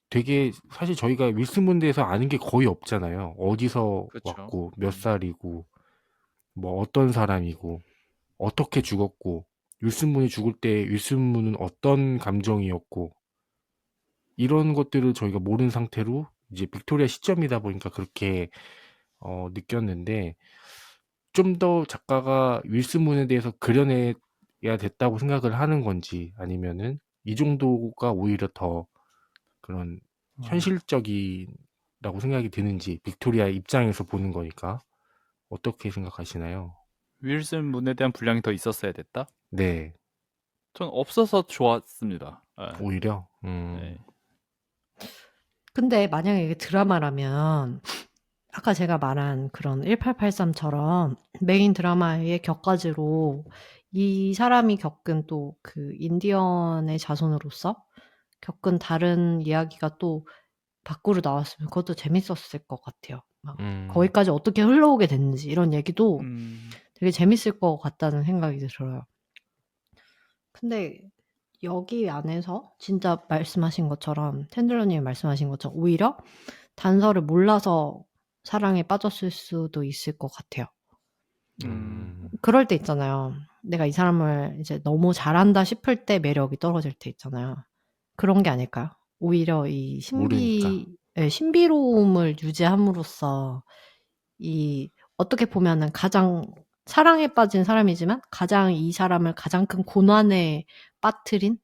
되게 사실 저희가 윌슨 문에 대해서 아는 게 거의 없잖아요. 어디서 그쵸. 왔고 몇 살이고 뭐 어떤 사람이고 어떻게 죽었고 윌슨 문이 죽을 때 윌슨 문은 어떤 감정이었고 이런 것들을 저희가 모르는 상태로 이제 빅토리아 시점이다 보니까 그렇게 느꼈는데 좀 더 작가가 윌슨 문에 대해서 그려내야 됐다고 생각을 하는 건지 아니면은 이 정도가 오히려 더 그런 현실적이라고 생각이 드는지 빅토리아 입장에서 보는 거니까 어떻게 생각하시나요? 윌슨 문에 대한 분량이 더 있었어야 됐다? 네, 전 없어서 좋았습니다. 네. 오히려. 네. 근데 만약에 이게 드라마라면 아까 제가 말한 그런 1883처럼 메인 드라마의 격가지로 이 사람이 겪은 또 그 인디언의 자손으로서 겪은 다른 이야기가 또 밖으로 나왔으면 그것도 재밌었을 것 같아요. 막 거기까지 어떻게 흘러오게 됐는지 이런 얘기도 되게 재밌을 것 같다는 생각이 들어요. 근데 여기 안에서 진짜 말씀하신 것처럼 탠들러님이 말씀하신 것처럼 오히려 단서를 몰라서 사랑에 빠졌을 수도 있을 것 같아요. 그럴 때 있잖아요. 내가 이 사람을 이제 너무 잘한다 싶을 때 매력이 떨어질 때 있잖아요. 그런 게 아닐까요? 오히려 이 신비로움을 유지함으로써 이 어떻게 보면은 가장 사랑에 빠진 사람이지만 가장 이 사람을 가장 큰 고난에 빠뜨린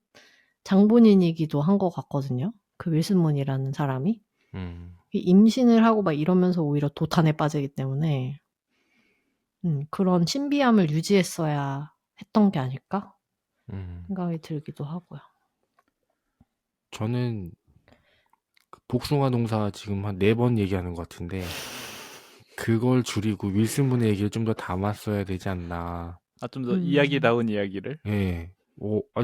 장본인이기도 한 것 같거든요. 그 윌슨 문이라는 사람이. 임신을 하고 막 이러면서 오히려 도탄에 빠지기 때문에 그런 신비함을 유지했어야 했던 게 아닐까? 생각이 들기도 하고요. 저는 복숭아 농사 지금 한 4번 얘기하는 것 같은데 그걸 줄이고 윌슨 문의 얘기를 좀 더 담았어야 되지 않나. 좀 더 이야기다운 이야기를? 네.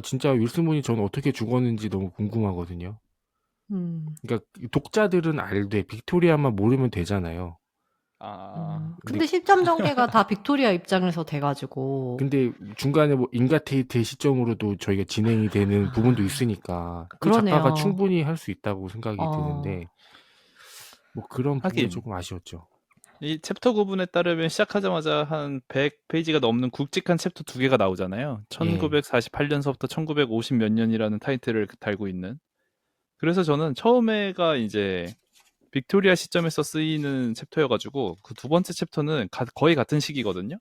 진짜 윌슨 문이 저는 어떻게 죽었는지 너무 궁금하거든요. 그러니까 독자들은 알되 빅토리아만 모르면 되잖아요. 근데 시점 전개가 다 빅토리아 입장에서 돼가지고. 근데 중간에 뭐 인가테이트의 시점으로도 저희가 진행이 되는 부분도 있으니까 그 작가가 충분히 할 수 있다고 생각이 드는데 뭐 그런 부분이 조금 아쉬웠죠. 이 챕터 구분에 따르면 시작하자마자 한 100페이지가 넘는 굵직한 챕터 2개가 나오잖아요. 1948년서부터 1950 몇 년이라는 타이틀을 달고 있는. 그래서 저는 처음에가 이제 빅토리아 시점에서 쓰이는 챕터여가지고 그 두 번째 챕터는 거의 같은 시기거든요.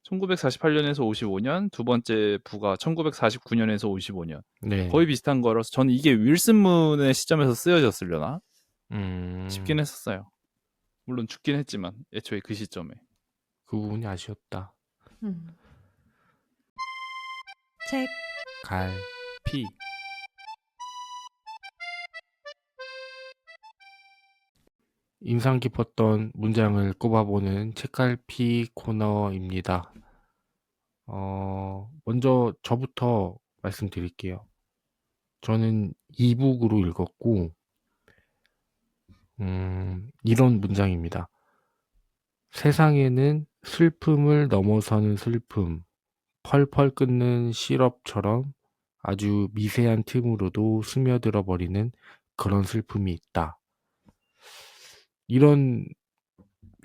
1948년에서 55년, 두 번째 부가 1949년에서 55년. 네. 거의 비슷한 거라서 저는 이게 윌슨 문의 시점에서 쓰여졌으려나 싶긴 했었어요. 물론 죽긴 했지만 애초에 그 시점에. 그 부분이 아쉬웠다. 책, 갈, 피. 인상 깊었던 문장을 꼽아보는 책갈피 코너입니다. 먼저 저부터 말씀드릴게요. 저는 이북으로 읽었고 이런 문장입니다. 세상에는 슬픔을 넘어서는 슬픔, 펄펄 끓는 시럽처럼 아주 미세한 틈으로도 스며들어 버리는 그런 슬픔이 있다. 이런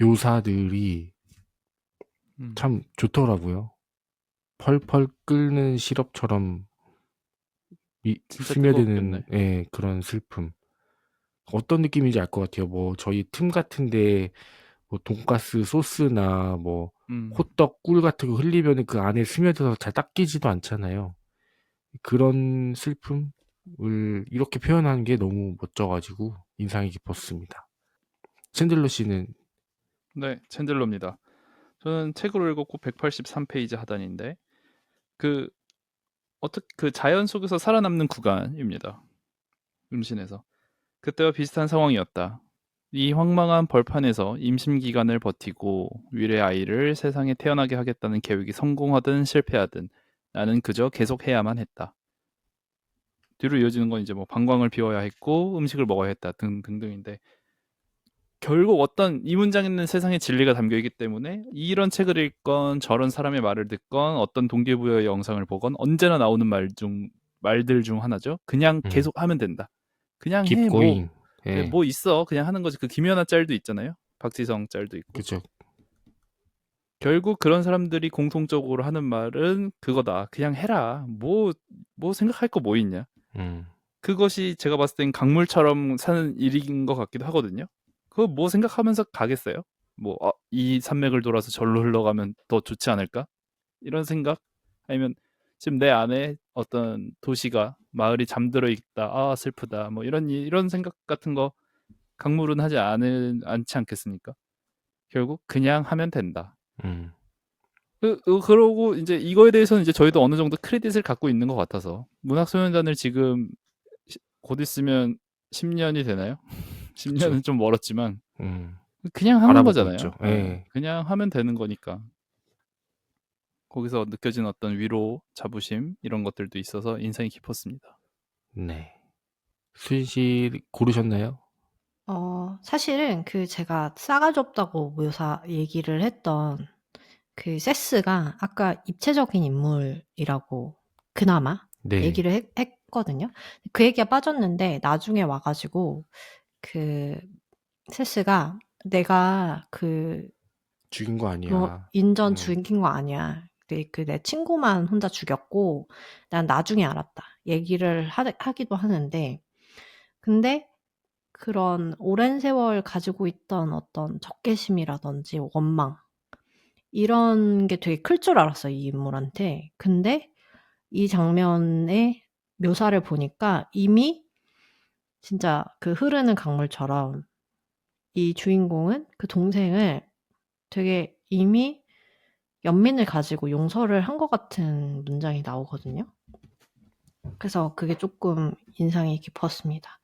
묘사들이 참 좋더라고요. 펄펄 끓는 시럽처럼 진짜 스며드는 뜨거웠겠네. 그런 슬픔. 어떤 느낌인지 알 것 같아요. 뭐 저희 틈 같은데 뭐 돈가스 소스나 뭐 호떡 꿀 같은 거 흘리면 그 안에 스며들어서 잘 닦이지도 않잖아요. 그런 슬픔을 이렇게 표현하는 게 너무 멋져가지고 인상이 깊었습니다. 챈들러 씨는? 네, 챈들러입니다. 저는 책으로 읽었고 183페이지 하단인데 그 자연 속에서 살아남는 구간입니다. 음신에서. 그때와 비슷한 상황이었다. 이 황망한 벌판에서 임신 기간을 버티고 위례 아이를 세상에 태어나게 하겠다는 계획이 성공하든 실패하든 나는 그저 계속해야만 했다. 뒤로 이어지는 건 이제 뭐 방광을 비워야 했고 음식을 먹어야 했다 등등인데 결국 어떤 이 문장에는 세상의 진리가 담겨 있기 때문에 이런 책을 읽건 저런 사람의 말을 듣건 어떤 동기부여의 영상을 보건 언제나 나오는 말들 중 하나죠. 그냥 계속 하면 된다. 그냥 Keep 해. going. 뭐 있어. 그냥 하는 거지. 그 김연아 짤도 있잖아요. 박지성 짤도 있고. 그죠. 결국 그런 사람들이 공통적으로 하는 말은 그거다. 그냥 해라. 뭐 생각할 거 뭐 있냐. 그것이 제가 봤을 땐 강물처럼 사는 일인 것 같기도 하거든요. 그거 뭐 생각하면서 가겠어요? 이 산맥을 돌아서 절로 흘러가면 더 좋지 않을까? 이런 생각? 아니면 지금 내 안에 어떤 도시가 마을이 잠들어 있다. 아 슬프다. 뭐 이런 생각 같은 거 강물은 하지 않지 않겠습니까? 결국 그냥 하면 된다. 그러고 이제 이거에 대해서는 이제 저희도 어느 정도 크레딧을 갖고 있는 것 같아서 문학 소년단을 지금 곧 있으면 10년이 되나요? 10년은 좀 멀었지만 그냥 하는 알아보고 거잖아요. 있죠. 네. 그냥 하면 되는 거니까. 거기서 느껴진 어떤 위로, 자부심 이런 것들도 있어서 인상이 깊었습니다. 네. 수진 씨 고르셨나요? 사실은 제가 싸가지 없다고 얘기를 했던 세스가 아까 입체적인 인물이라고 그나마 네. 얘기를 했거든요. 그 얘기가 빠졌는데 나중에 와가지고 세스가 내가 죽인 거 아니야. 인전 죽인 거 아니야. 내 친구만 혼자 죽였고 난 나중에 알았다. 얘기를 하기도 하는데 근데 그런 오랜 세월 가지고 있던 어떤 적개심이라든지 원망 이런 게 되게 클 줄 알았어요, 이 인물한테. 근데 이 장면의 묘사를 보니까 이미 진짜 흐르는 강물처럼 이 주인공은 그 동생을 되게 이미 연민을 가지고 용서를 한 것 같은 문장이 나오거든요. 그래서 그게 조금 인상이 깊었습니다.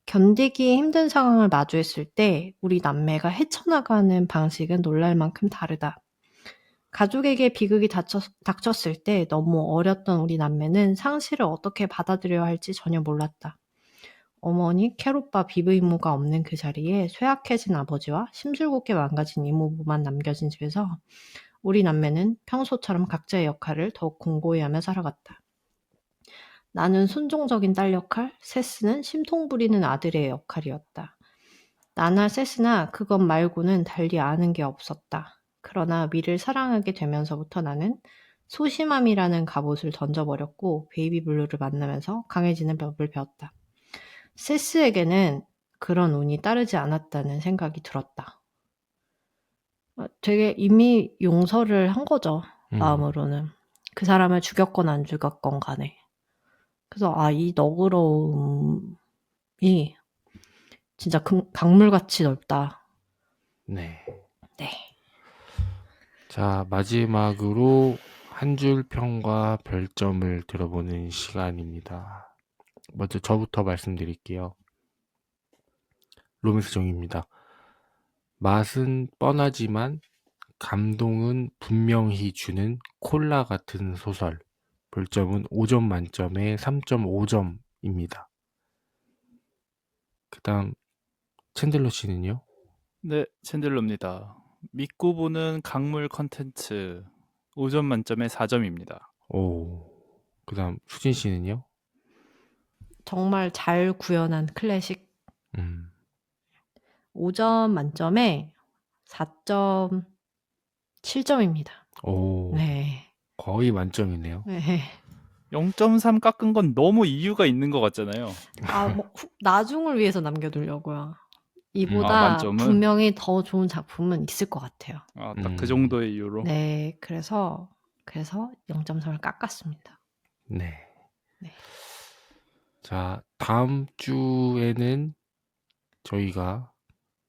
견디기 힘든 상황을 마주했을 때 우리 남매가 헤쳐나가는 방식은 놀랄 만큼 다르다. 가족에게 비극이 닥쳤을 때 너무 어렸던 우리 남매는 상실을 어떻게 받아들여야 할지 전혀 몰랐다. 어머니, 캣오빠, 비부이모가 없는 그 자리에 쇠약해진 아버지와 심술궂게 망가진 이모부만 남겨진 집에서 우리 남매는 평소처럼 각자의 역할을 더욱 공고히 하며 살아갔다. 나는 순종적인 딸 역할, 세스는 심통 부리는 아들의 역할이었다. 나나 세스나 그것 말고는 달리 아는 게 없었다. 그러나 미를 사랑하게 되면서부터 나는 소심함이라는 갑옷을 던져버렸고 베이비블루를 만나면서 강해지는 법을 배웠다. 세스에게는 그런 운이 따르지 않았다는 생각이 들었다. 되게 이미 용서를 한 거죠. 마음으로는. 그 사람을 죽였건 안 죽였건 간에. 그래서 이 너그러움이 진짜 강물같이 넓다. 네. 네. 자, 마지막으로 한 줄 평과 별점을 들어보는 시간입니다. 먼저 저부터 말씀드릴게요. 로맨스 정입니다. 맛은 뻔하지만 감동은 분명히 주는 콜라 같은 소설. 별점은 5점 만점에 3.5점입니다. 그 다음 챈들러 씨는요? 네, 챈들러입니다. 믿고 보는 강물 컨텐츠 5점 만점에 4점입니다. 오. 그다음 수진 씨는요? 정말 잘 구현한 클래식 음. 5점 만점에 4.7점입니다. 오. 네. 거의 만점이네요. 네. 0.3 깎은 건 너무 이유가 있는 것 같잖아요. 뭐 나중을 위해서 남겨두려고요. 이보다 만점은? 분명히 더 좋은 작품은 있을 것 같아요. 딱 그 정도의 이유로? 네, 그래서 0.3을 깎았습니다. 네. 네. 자, 다음 주에는 저희가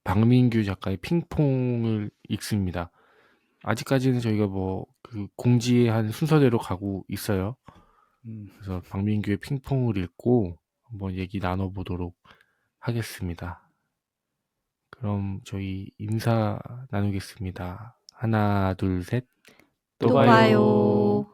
박민규 작가의 핑퐁을 읽습니다. 아직까지는 저희가 그 공지한 순서대로 가고 있어요. 그래서 박민규의 핑퐁을 읽고 한번 얘기 나눠보도록 하겠습니다. 그럼 저희 인사 나누겠습니다. 하나, 둘, 셋. 또 봐요.